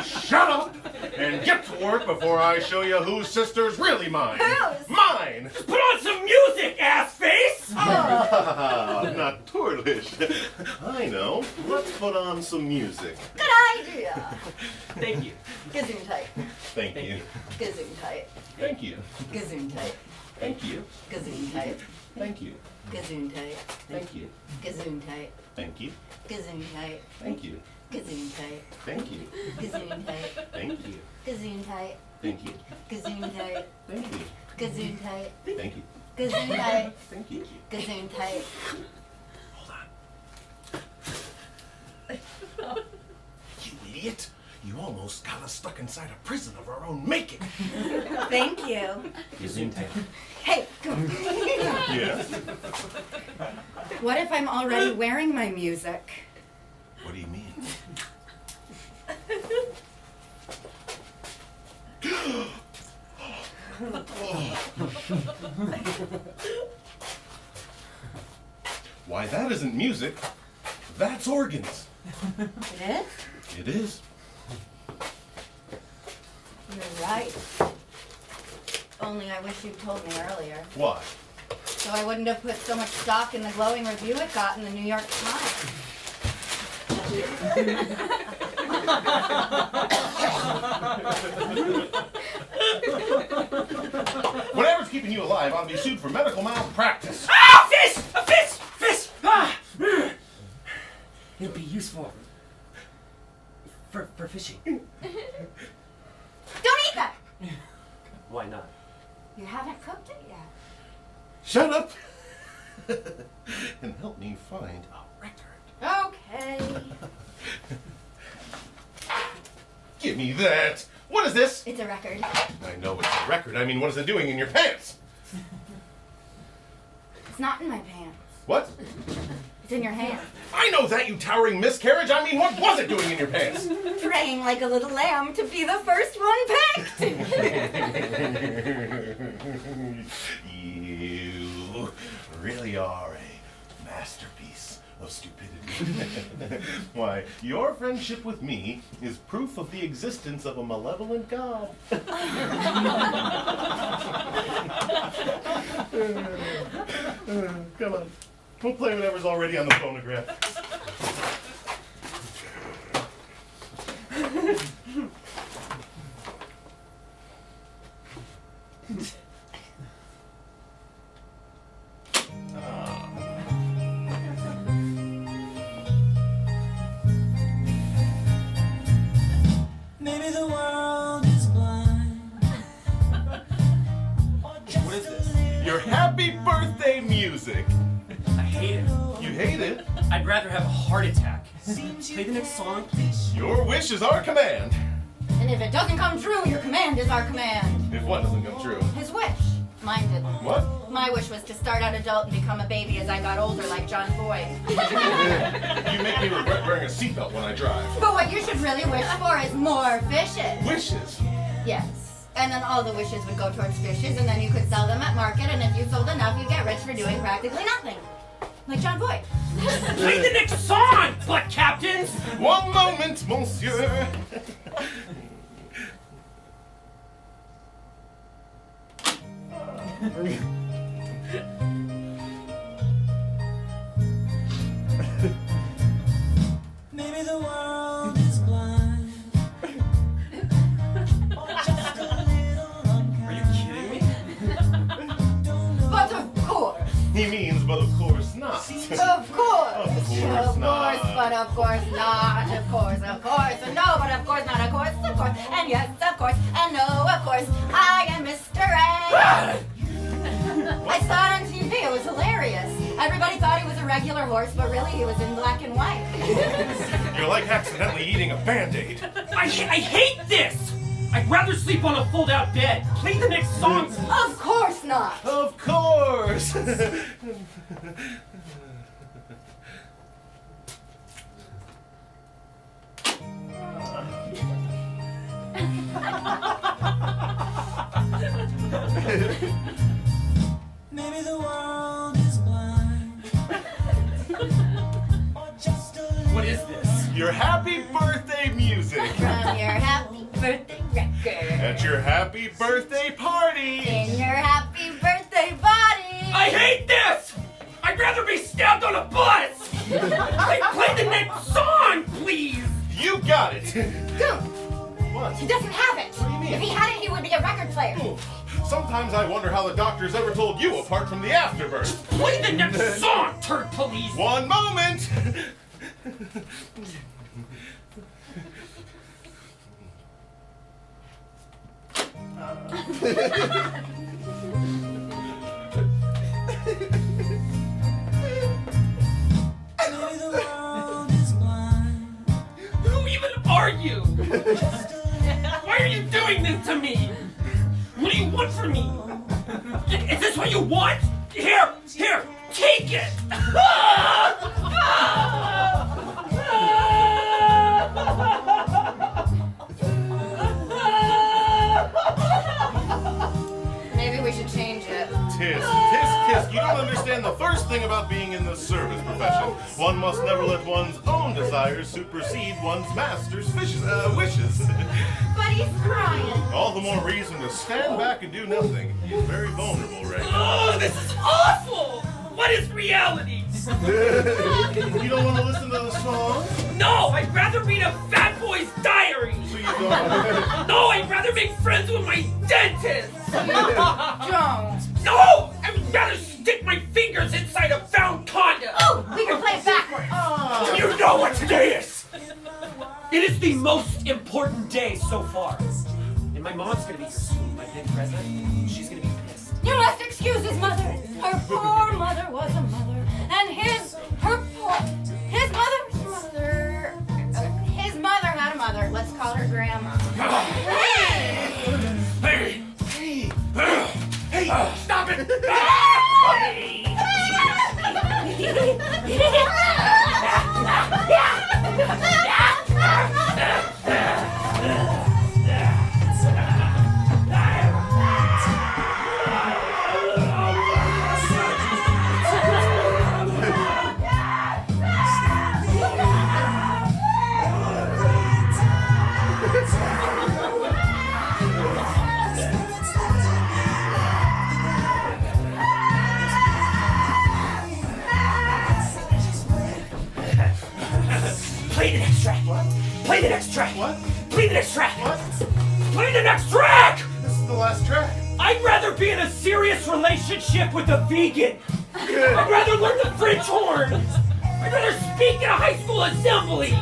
Shut up and get to work before I show you whose sister's really mine. Whose? Mine. Put on some music, ass face! Not tourlish. I know. Let's put on some music. Good idea. Thank you. Gesundheit. Thank you. Gesundheit. Thank you. Gesundheit. Thank you. Gesundheit. Thank you. Gesundheit. Thank you. Gesundheit. Thank you. Gesundheit. Thank you. Gesundheit. Thank you. Gesundheit. Thank you. Gesundheit. Thank you. Gesundheit. Thank you. Gesundheit. Thank you. Gesundheit. Thank you. Gesundheit. Hold on. You idiot. You almost got us stuck inside a prison of our own making. Thank you. Gesundheit. Hey, come. Yes? What if I'm already wearing my music? What do you mean? Why, that isn't music. That's organs. It is? It is. You're right. Only I wish you'd told me earlier. Why? So I wouldn't have put so much stock in the glowing review it got in the New York Times. Whatever's keeping you alive ought to be sued for medical malpractice. Ah! Fish! A fish! Fish! Ah! It'll be useful for fishing. Don't eat that! Why not? You haven't cooked it yet. Shut up and help me find a record. Okay. Give me that. What is this? It's a record. I know it's a record. I mean, what is it doing in your pants? It's not in my pants. What? It's in your hand. I know that, you towering miscarriage. I mean, what was it doing in your pants? Praying like a little lamb to be the first one picked. You really are a masterpiece of stupidity. Why, your friendship with me is proof of the existence of a malevolent god. Come on. We'll play whatever's already on the phonograph. Maybe the world is blind. What is this? Your happy birthday music. I hate it. You hate it? I'd rather have a heart attack. Play the next song, please. Your wish is our command. And if it doesn't come true, your command is our command. If what doesn't come true? His wish. Mine didn't. What? My wish was to start out adult and become a baby as I got older like John Boyd. You make me regret wearing a seatbelt when I drive. But what you should really wish for is more fishes. Wishes? Yes. And then all the wishes would go towards fishes, and then you could sell them at market, and if you sold enough, you'd get rich for doing practically nothing. Like John Boyd. Play the next song, butt captains! One moment, monsieur. Maybe the world is blind. Or just a little Are you kidding me? But of course. He means, but of course not. Of course. Of course not. But of course not. Of course, and no, but of course not. Of course, and yes, of course, and no, of course. I am Mr. A. I saw it on TV. It was hilarious. Everybody thought he was a regular horse, but really he was in black and white. You're like accidentally eating a Band-Aid. I hate this! I'd rather sleep on a fold-out bed. Play the next song. Of course not. Of course. Maybe the world is blind. Or just a What is this? Your happy birthday music. From your happy birthday record. At your happy birthday party. In your happy birthday body. I hate this! I'd rather be stabbed on a bus! Play the next song, please! You got it. Goon, What? he doesn't have it. What do you mean? If he had it, he would be a record player. Ooh, sometimes I wonder how the doctors ever told you apart from the afterbirth. Play the next song, turd police! One moment. maybe the world is blind. Who even are you? Why are you doing this to me? What do you want from me? Is this what you want? Here, take it! One must never let one's own desires supersede one's master's wishes. But he's crying. All the more reason to stand back and do nothing. He's very vulnerable right now. Oh, this is awful! What is reality? You don't want to listen to the song? No, I'd rather read a fat boy's diary. So you don't. No, I'd rather make friends with my dentist. Don't. No, I would rather stick my fingers inside a found condom. Oh, we can play it backwards. You know what today is. It is the most important day so far. And my mom's gonna be here soon, my big present. She's gonna be pissed. You must excuse his mother. Her poor mother was a mother, and his mother had a mother. Let's call her grandma. Hey! Hey! Stop it! Play the next track. What? Play the next track. What? Play the next track. What? Play the next track. This is the last track. I'd rather be in a serious relationship with a vegan. I'd rather learn the French horn. I'd rather speak in a high school assembly.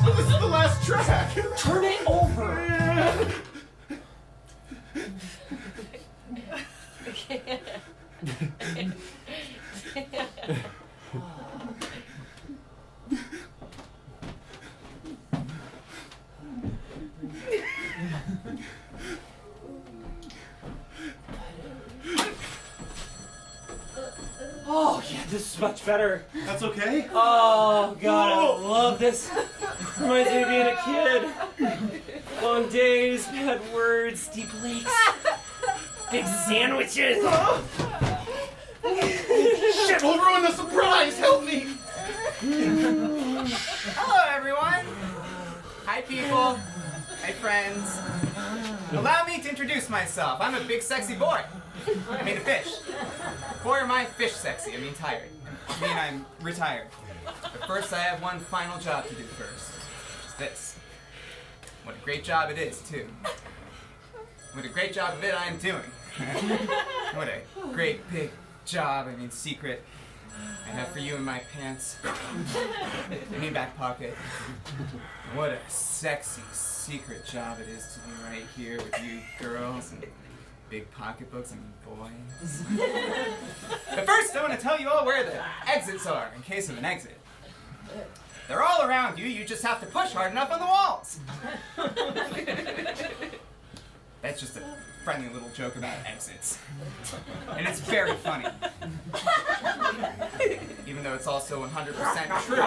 But this is the last track. Turn it over. Oh, yeah, this is much better. That's okay. Oh, God, I love this. Reminds me of being a kid. Long days, bad words, deep lakes, big sandwiches. Shit, we'll ruin the surprise. Help me. Hello, everyone. Hi, people. Hi, friends. Allow me to introduce myself. I'm a big, sexy boy. I mean a fish. Boy, am I fish sexy. I mean tired. I mean I'm retired. But first, I have one final job to do first. Which is this. What a great job it is, too. What a great job of it I am doing. What a great, big job, I mean secret, I have for you in my pants. In my back pocket. What a sexy, secret job it is to be right here with you girls and big pocketbooks and boys. But first, I want to tell you all where the exits are in case of an exit. They're all around you. You just have to push hard enough on the walls. That's just a friendly little joke about exits. And it's very funny. Even though it's also 100% true.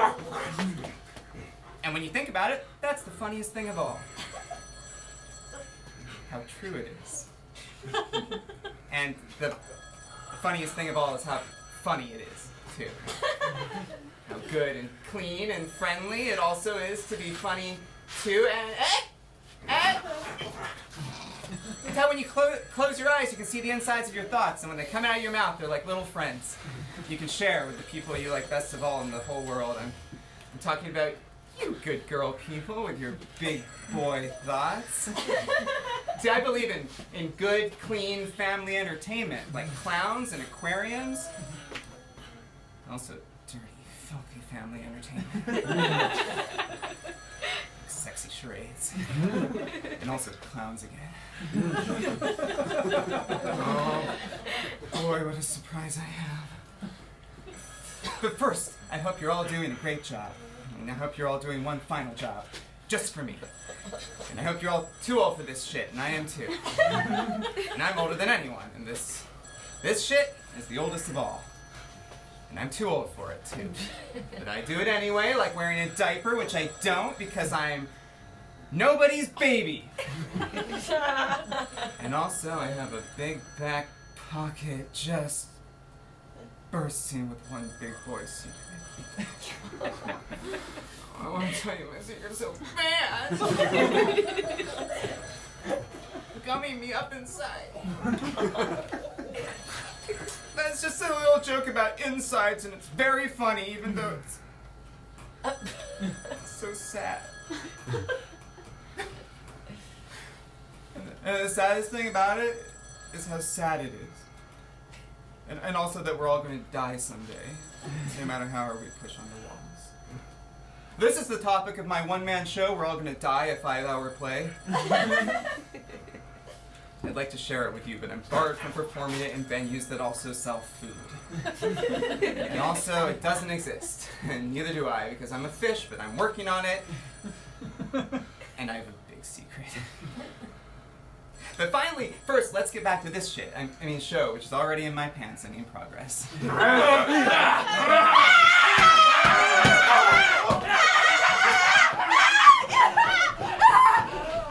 And when you think about it, that's the funniest thing of all. How true it is. And the funniest thing of all is how funny it is, too. How good and clean and friendly it also is to be funny, too. And it's how when you close your eyes, you can see the insides of your thoughts, and when they come out of your mouth, they're like little friends you can share with the people you like best of all in the whole world. I'm talking about you good girl people with your big boy thoughts. See, I believe in good, clean family entertainment, like clowns and aquariums. Also, dirty, filthy family entertainment. Sexy charades. And also clowns again. Oh, boy, what a surprise I have. But first, I hope you're all doing a great job. And I hope you're all doing one final job. Just for me. And I hope you're all too old for this shit, and I am too. And I'm older than anyone, and this shit is the oldest of all. And I'm too old for it, too. But I do it anyway, like wearing a diaper, which I don't because I'm nobody's baby. And also, I have a big back pocket just bursts in with one big boy secret. I want to tell you my secret so bad. Gumming me up inside. That's just a little joke about insides, and it's very funny, even though it's so sad. And the saddest thing about it is how sad it is. And also that we're all going to die someday, no matter how hard we push on the walls. This is the topic of my one-man show, We're All Going to Die, a 5-hour play. I'd like to share it with you, but I'm barred from performing it in venues that also sell food. And also, it doesn't exist. And neither do I, because I'm a fish, but I'm working on it. And I have a big secret. But finally, first, let's get back to this shit. I mean, show, which is already in my pants and in progress.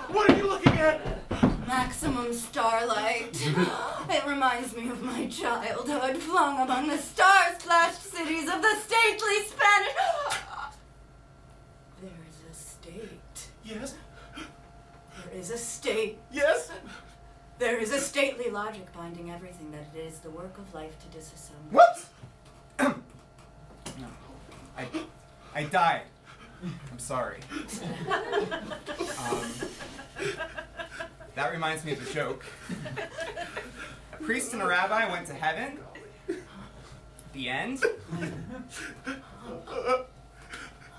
What are you looking at? Maximum starlight. It reminds me of my childhood, flung among the star-splashed cities of the stately Spanish. There is a state. Yes? There is a state. Yes? There is a stately logic binding everything that it is the work of life to disassemble. What? No. I died. I'm sorry. That reminds me of a joke. A priest and a rabbi went to heaven. The end.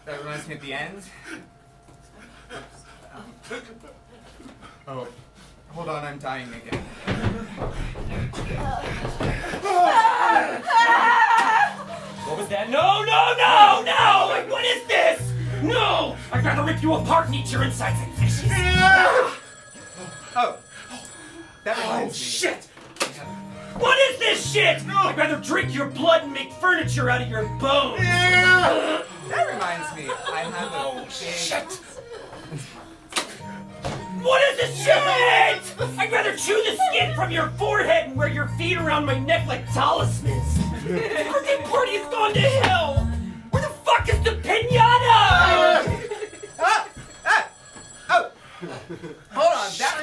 That reminds me of the end. Oh, hold on, I'm dying again. What was that? No! Like, what is this? No! I'd rather rip you apart and eat your insides and fishes. Oh, that reminds me. Shit! What is this shit? No! I'd rather drink your blood and make furniture out of your bones. That reminds me, I have a big... Shit! What is this shit? I'd rather chew the skin from your forehead and wear your feet around my neck like talismans. The birthday party has gone to hell. Where the fuck is the pinata? Oh! Hold on, that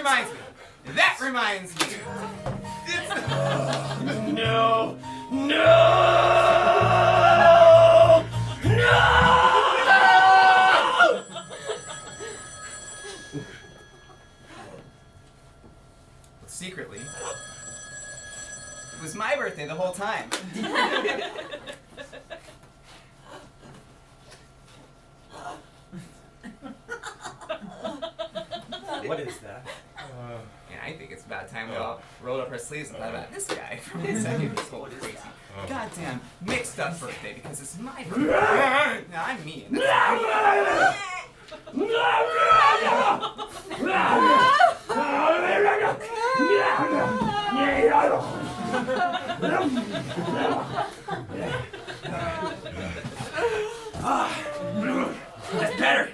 reminds me. No! Secretly, it was my birthday the whole time. What is that? And I think it's about time we all rolled up our sleeves and thought about this guy from inside this whole crazy, goddamn mixed up birthday because it's my birthday. No, I'm me. And That's better.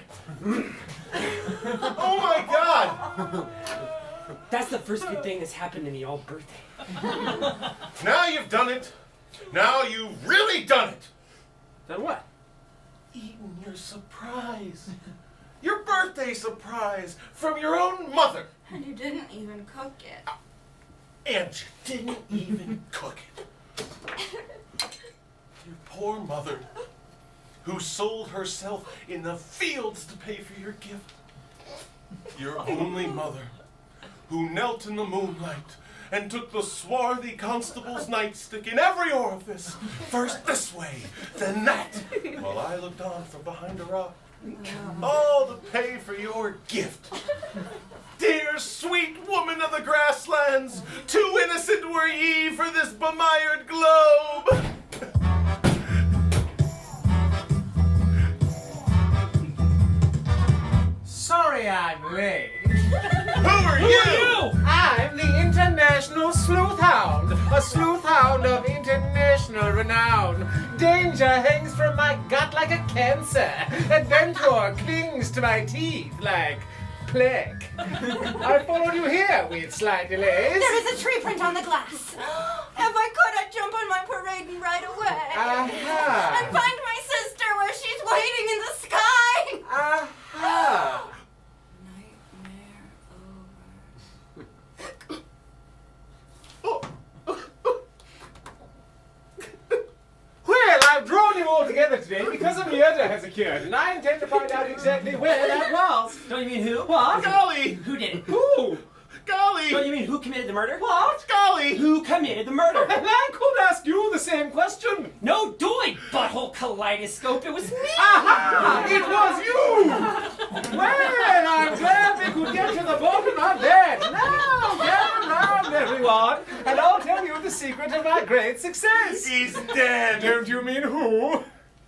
Oh my God! That's the first good thing that's happened to me all birthday. Now you've done it. Now you've really done it. Then what? Eaten your surprise. Your birthday surprise from your own mother. And you didn't even cook it. And you didn't even cook it. Your poor mother, who sold herself in the fields to pay for your gift. Your only mother, who knelt in the moonlight and took the swarthy constable's nightstick in every orifice, first this way, then that, while I looked on from behind a rock. All to pay for your gift. Dear sweet woman of the grasslands, too innocent were ye for this bemired globe. Sorry I'm late. Who are you? I'm the International Sleuth Hound, a sleuth hound of international renown. Danger hangs from my gut like a cancer. Adventure clings to my teeth like click. I followed you here with slight delays. There is a tree print on the glass. If I could, I'd jump on my parade and ride away. Aha. And find my sister where she's waiting in the sky. Aha. Nightmare over. Well, I've drawn you all together today because a murder has occurred, and I intend to find out exactly where that was. Don't you mean who? What? Golly! Who did it? Who? Golly! Don't you mean who committed the murder? What? Golly! Who committed the murder? And I could ask you the same question. No doing, butthole kaleidoscope. It was me. Aha! It was you! Well, I'm glad we could get to the bottom of that. Now, gather round, everyone, and I'll tell you the secret of my great success. He's dead! Don't you mean who?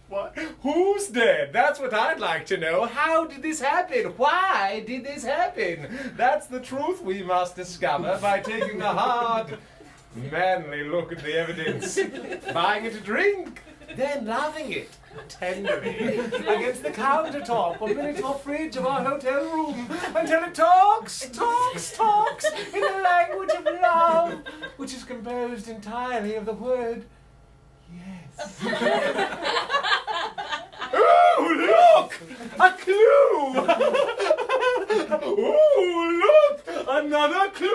What? Who's dead? That's what I'd like to know. How did this happen? Why did this happen? That's the truth we must discover by taking a hard, manly look at the evidence, buying it a drink, then laughing it tenderly against the countertop or miniature fridge of our hotel room until it talks in the language of love, which is composed entirely of the word yes. Oh, look! A clue! Oh, look! Another clue!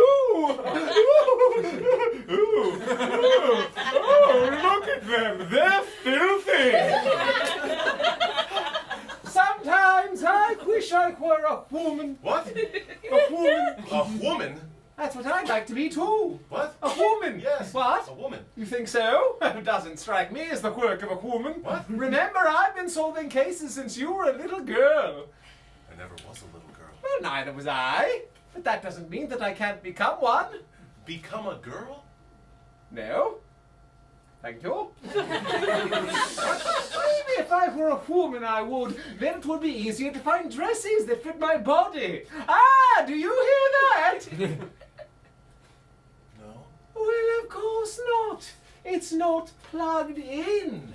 Oh, look at them! They're filthy! Sometimes I wish I were a woman. What? A woman. A woman? That's what I'd like to be too. What? A woman. Yes. What? A woman. You think so? It doesn't strike me as the work of a woman. What? Remember, I've been solving cases since you were a little girl. I never was a little girl. Well, neither was I. But that doesn't mean that I can't become one. Become a girl? No. Thank you. Maybe if I were a woman, I would. Then it would be easier to find dresses that fit my body. Ah, do you hear that? No. Well, of course not. It's not plugged in.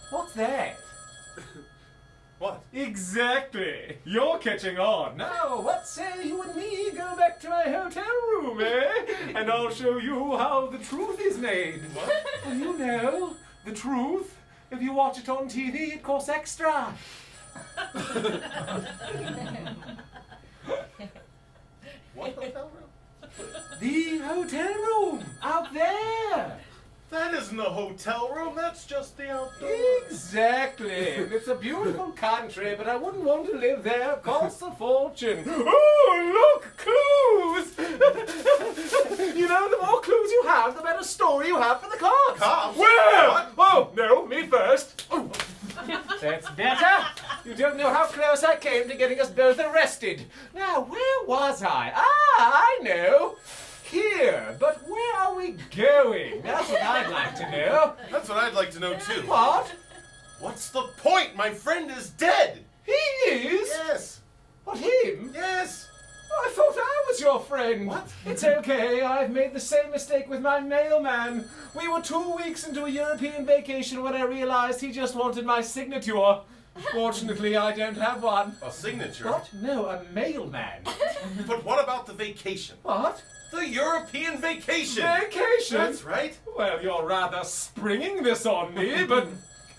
What's that? What? Exactly. You're catching on. Now, what say you and me go back to my hotel room, eh? And I'll show you how the truth is made. What? Well, you know, the truth. If you watch it on TV, it costs extra. What hotel room? The hotel room, out there. That isn't a hotel room, that's just the outdoors. Exactly. It's a beautiful country, but I wouldn't want to live there. It costs a fortune. Oh, look, clues! You know, the more clues you have, the better story you have for the cops. Cops? Well, What? oh, no, me first. Oh. That's better. You don't know how close I came to getting us both arrested. Now, where was I? Ah, I know. Here, but where are we going? That's what I'd like to know. That's what I'd like to know too. What? What's the point? My friend is dead. He is? Yes. What, him? Yes. I thought I was your friend. What? It's okay. I've made the same mistake with my mailman. We were 2 weeks into a European vacation when I realized he just wanted my signature. Fortunately, I don't have one. A signature? What? No, a mailman. But what about the vacation? What? The European vacation! Vacation? That's right. Well, you're rather springing this on me, but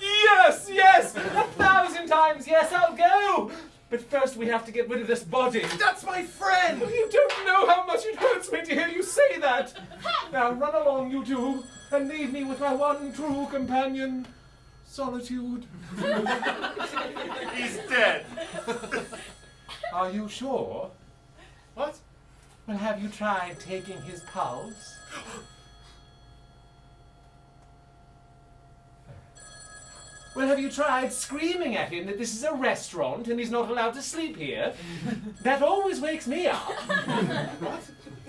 yes, 1,000 times yes, I'll go. But first we have to get rid of this body. That's my friend! You don't know how much it hurts me to hear you say that. Now run along, you two, and leave me with my one true companion, solitude. He's dead. Are you sure? What? Well, have you tried taking his pulse? Well, have you tried screaming at him that this is a restaurant and he's not allowed to sleep here? That always wakes me up. What?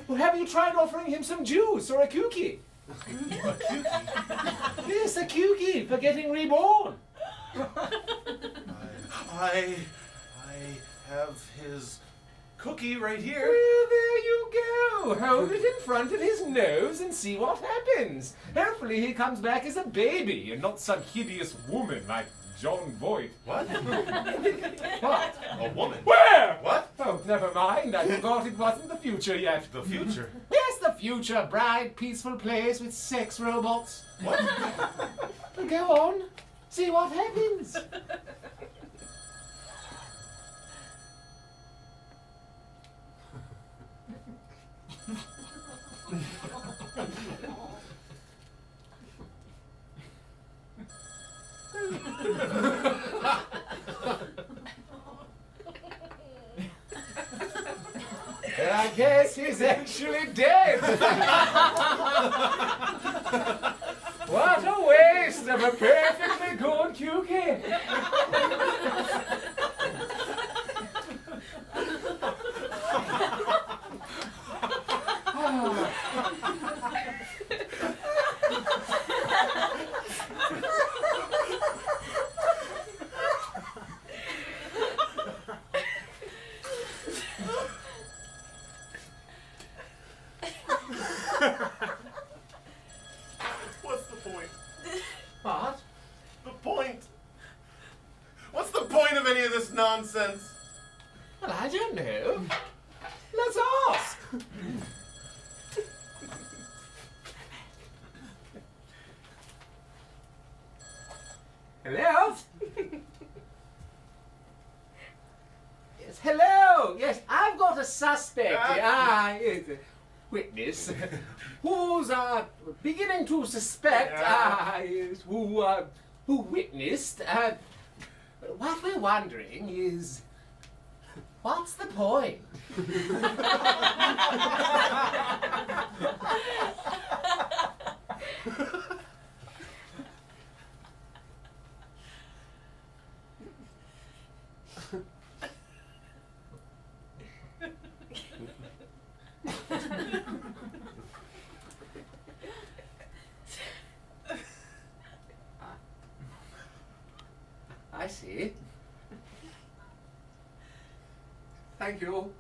Well, have you tried offering him some juice or a cookie? A cookie? Yes, a cookie for getting reborn. I have his cookie right here. Well, there you go. Hold it in front of his nose and see what happens. Hopefully he comes back as a baby and not some hideous woman like John Voight. What? What? A woman? Where? What? Oh, never mind. I forgot it wasn't the future yet. The future? Yes, the future. Bright, peaceful place with sex robots. What? Go on. See what happens. I guess he's actually dead. What a waste of a perfectly good cookie. What's the point? What? The point? What's the point of any of this nonsense? Well, I don't know. Let's ask. Hello? Yes, hello. Yes, I've got a suspect. Yes, a witness who's beginning to suspect yes, who witnessed. What we're wondering is, what's the point? I see. Thank you.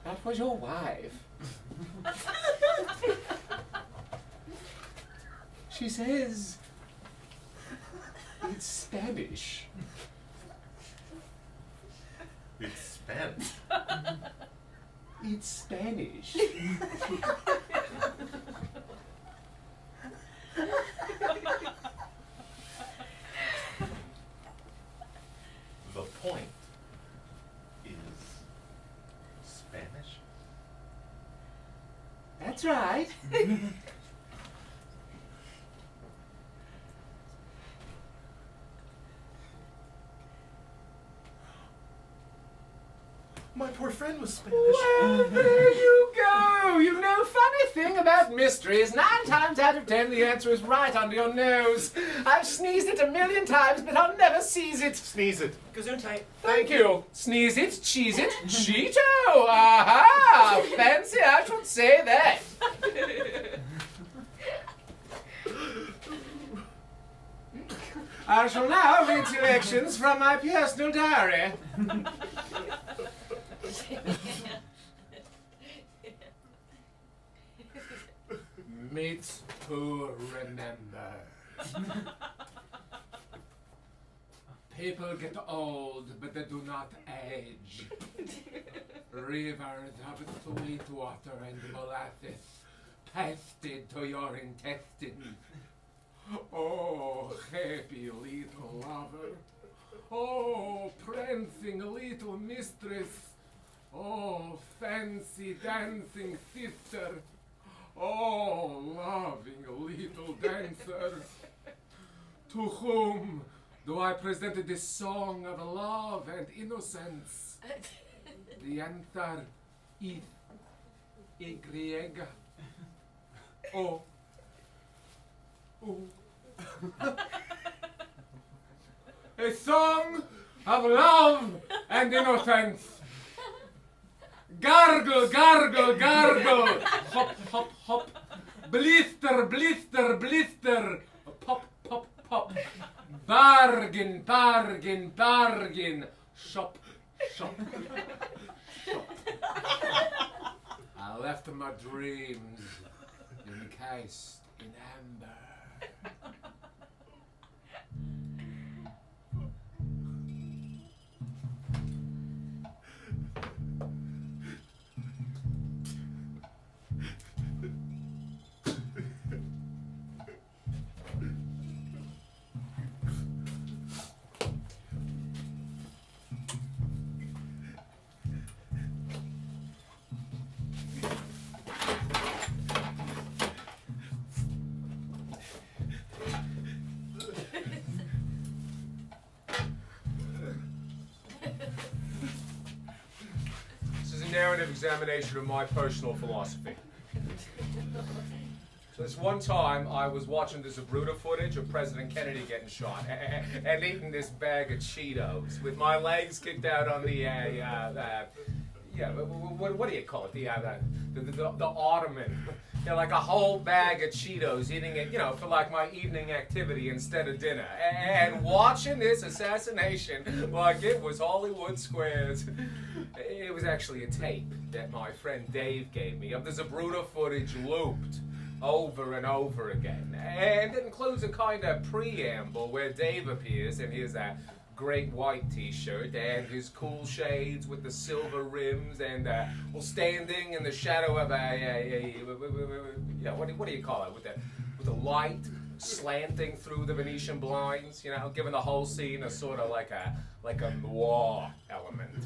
That was your wife. She says it's Spanish. It's Spanish. It's Spanish. The point is Spanish? That's right. My poor friend was Spanish. Well, there you go. You know, funny thing about mysteries, 9 times out of 10 the answer is right under your nose. I've sneezed it 1,000,000 times, but I'll never seize it. Sneeze it. Gesundheit. Thank you. Sneeze it, cheese it, Cheeto. Aha! Fancy, I should say that. I shall now read selections from my personal diary. Meets to remember. People get old, but they do not age. Rivers of sweet water and molasses pasted to your intestine. Oh, happy little lover. Oh, prancing little mistress. Oh, fancy dancing sister. Oh, loving little dancer. To whom do I present this song of love and innocence? The answer is Y. O. U. A song of love and innocence. Gargle, gargle, gargle. Hop, hop, hop. Blister, blister, blister. Pop, pop, pop. Bargain, bargain, bargain. Shop, shop, shop. I left my dreams encased in amber. Narrative examination of my personal philosophy. So this one time I was watching this Zabruta footage of President Kennedy getting shot and eating this bag of Cheetos with my legs kicked out on the what do you call it, the ottoman. You know, like a whole bag of Cheetos, eating it, for like my evening activity instead of dinner. And watching this assassination like it was Hollywood Squares. It was actually a tape that my friend Dave gave me of the Zabruta footage looped over and over again. And it includes a kind of preamble where Dave appears in his great white t-shirt and his cool shades with the silver rims and standing in the shadow of what do you call it, with the light slanting through the Venetian blinds, giving the whole scene a sort of like a noir element.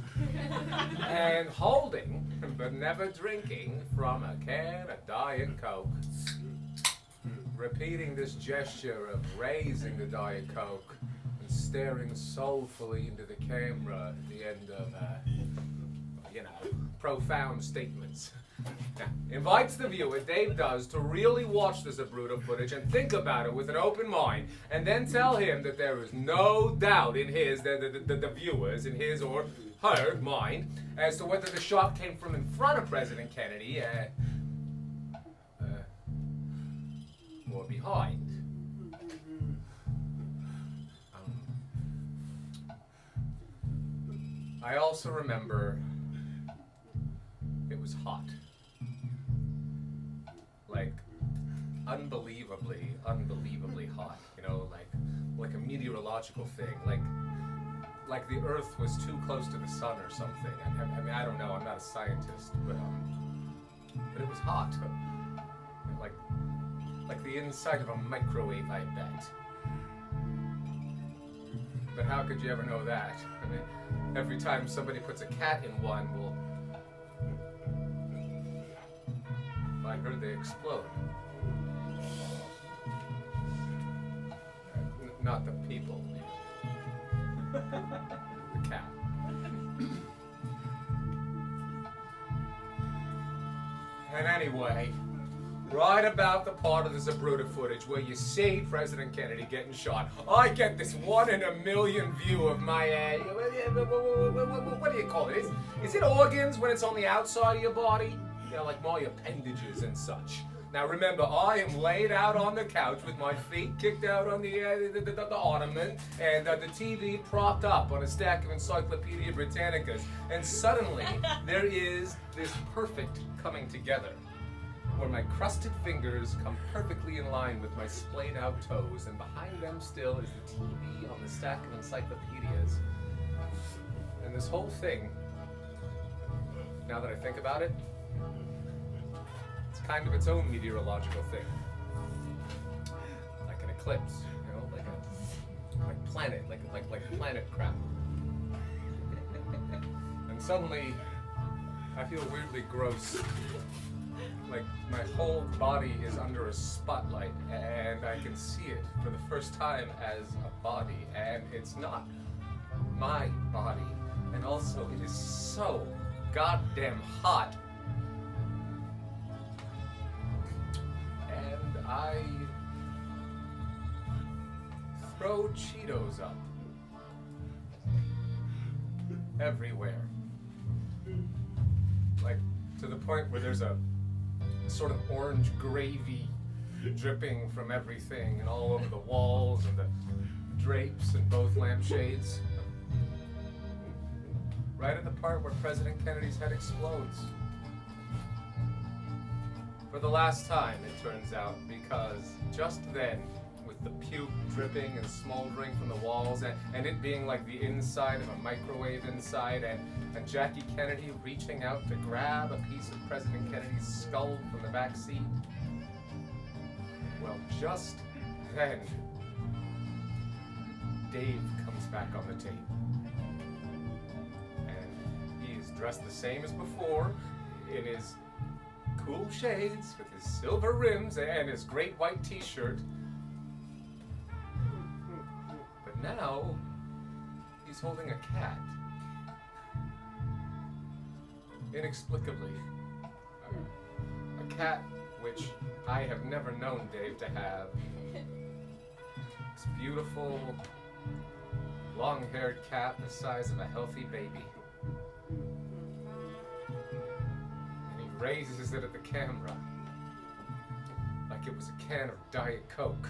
And holding but never drinking from a can of Diet Coke, repeating this gesture of raising the Diet Coke and staring soulfully into the camera at the end of, profound statements. Now, invites the viewer, Dave does, to really watch the Zabruta footage and think about it with an open mind, and then tell him that there is no doubt in the viewers, in his or her mind, as to whether the shot came from in front of President Kennedy, or behind. I also remember it was hot. Like, unbelievably hot, like a meteorological thing, like the Earth was too close to the sun or something. I mean, I don't know, I'm not a scientist, but it was hot. Like the inside of a microwave, I bet. But how could you ever know that? I mean, every time somebody puts a cat in one, well, I heard they explode. Not the people. The cat. And anyway, right about the part of the Zabruta footage where you see President Kennedy getting shot, I get this 1 in a million view of my, what do you call it? Is it organs when it's on the outside of your body? Like my appendages and such. Now remember, I am laid out on the couch with my feet kicked out on the ottoman and the TV propped up on a stack of Encyclopedia Britannicas. And suddenly, there is this perfect coming together, where my crusted fingers come perfectly in line with my splayed out toes, and behind them still is the TV on the stack of encyclopedias. And this whole thing, now that I think about it, it's kind of its own meteorological thing. Like an eclipse, like planet, like planet crap. And suddenly, I feel weirdly gross. Like my whole body is under a spotlight, and I can see it for the first time as a body, and it's not my body. And also, it is so goddamn hot. And I throw Cheetos up everywhere. Like, to the point where there's a sort of orange gravy dripping from everything and all over the walls and the drapes and both lampshades. Right at the part where President Kennedy's head explodes. For the last time, it turns out, because just then, with the puke dripping and smoldering from the walls, and it being like the inside of a microwave inside, and Jackie Kennedy reaching out to grab a piece of President Kennedy's skull from the back seat. Well, just then, Dave comes back on the tape. And he is dressed the same as before, in his cool shades, with his silver rims and his great white t-shirt. But now, he's holding a cat. Inexplicably. A cat which I have never known Dave to have. This beautiful, long-haired cat the size of a healthy baby. And he raises it at the camera like it was a can of Diet Coke.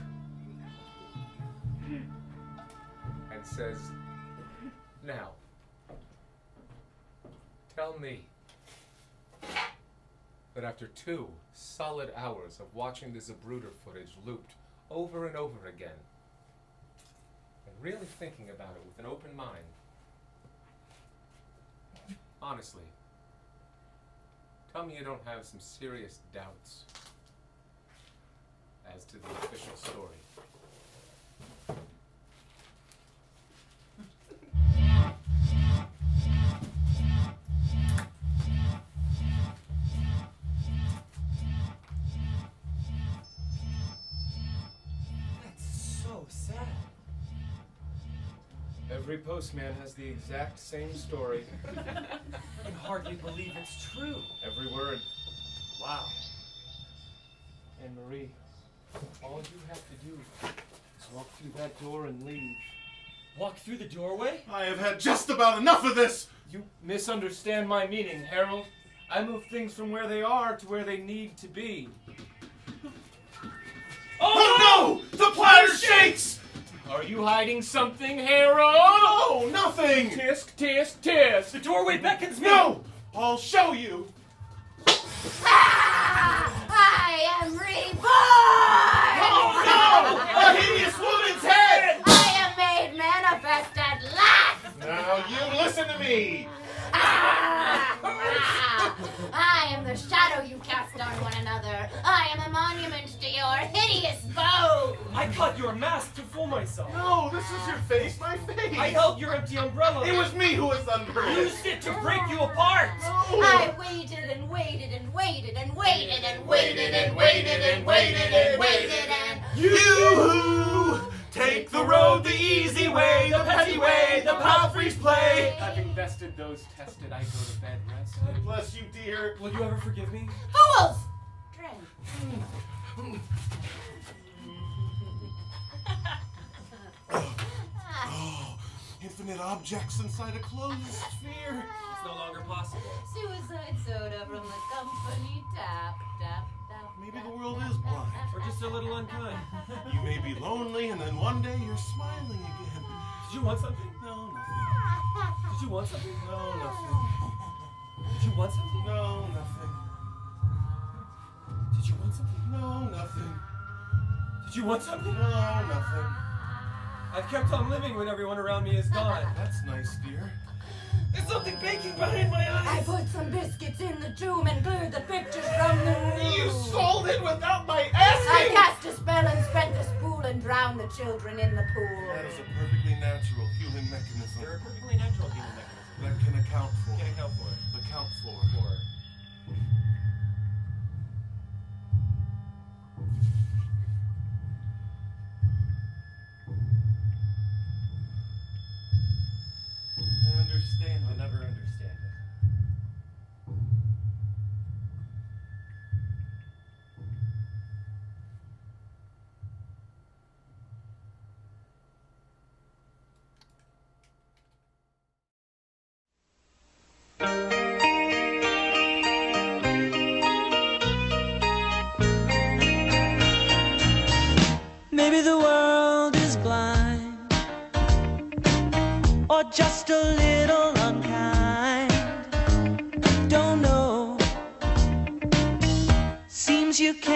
And says, "Now, tell me that after 2 solid hours of watching the Zapruder footage looped over and over again, and really thinking about it with an open mind, honestly, tell me you don't have some serious doubts as to the official story." So sad. Every postman has the exact same story. I can hardly believe it's true. Every word. Wow. And Marie, all you have to do is walk through that door and leave. Walk through the doorway? I have had just about enough of this! You misunderstand my meaning, Harold. I move things from where they are to where they need to be. Oh no! The platter shakes! Are you hiding something, Harold? No, nothing! Tisk, tisk, tisk. The doorway beckons me! No! I'll show you! I am reborn! Oh no! A hideous woman's head! I am made manifest at last! Now you listen to me! I am the shadow you cast on one another. I am a monument to your hideous bow. I cut your mask to fool myself. No, this is your face, my face! I held your empty umbrella. It was me who was under it! Used it to break you apart. No! I waited and waited and waited and waited and waited and waited and waited and waited and You who take the road the easy way, the petty way, the palfrey's play! Having bested those tested, I go to bed rested. God bless you, dear. Will you ever forgive me? fools! Drink. Oh, infinite objects inside a closed sphere. It's no longer possible. Suicide soda from the company tap, tap, tap. Maybe the world is blind. Or just a little unkind. You may be lonely, and then one day you're smiling again. Did you want something? No, nothing. Did you want something? No, nothing. Did you want something? No, nothing. Did you want something? No, nothing. Did you want something? No, nothing. I've kept on living when everyone around me is gone. That's nice, dear. There's something baking behind my I eyes. put some biscuits in the tomb and cleared the pictures from the room. You sold it without my I asking! cast a spell and spread the spool and drowned the children in the pool. That is a perfectly natural human mechanism They're a perfectly natural human mechanism. that can account for. Can't account for it. Account for. I understand. I'll never understand it.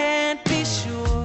can't be sure.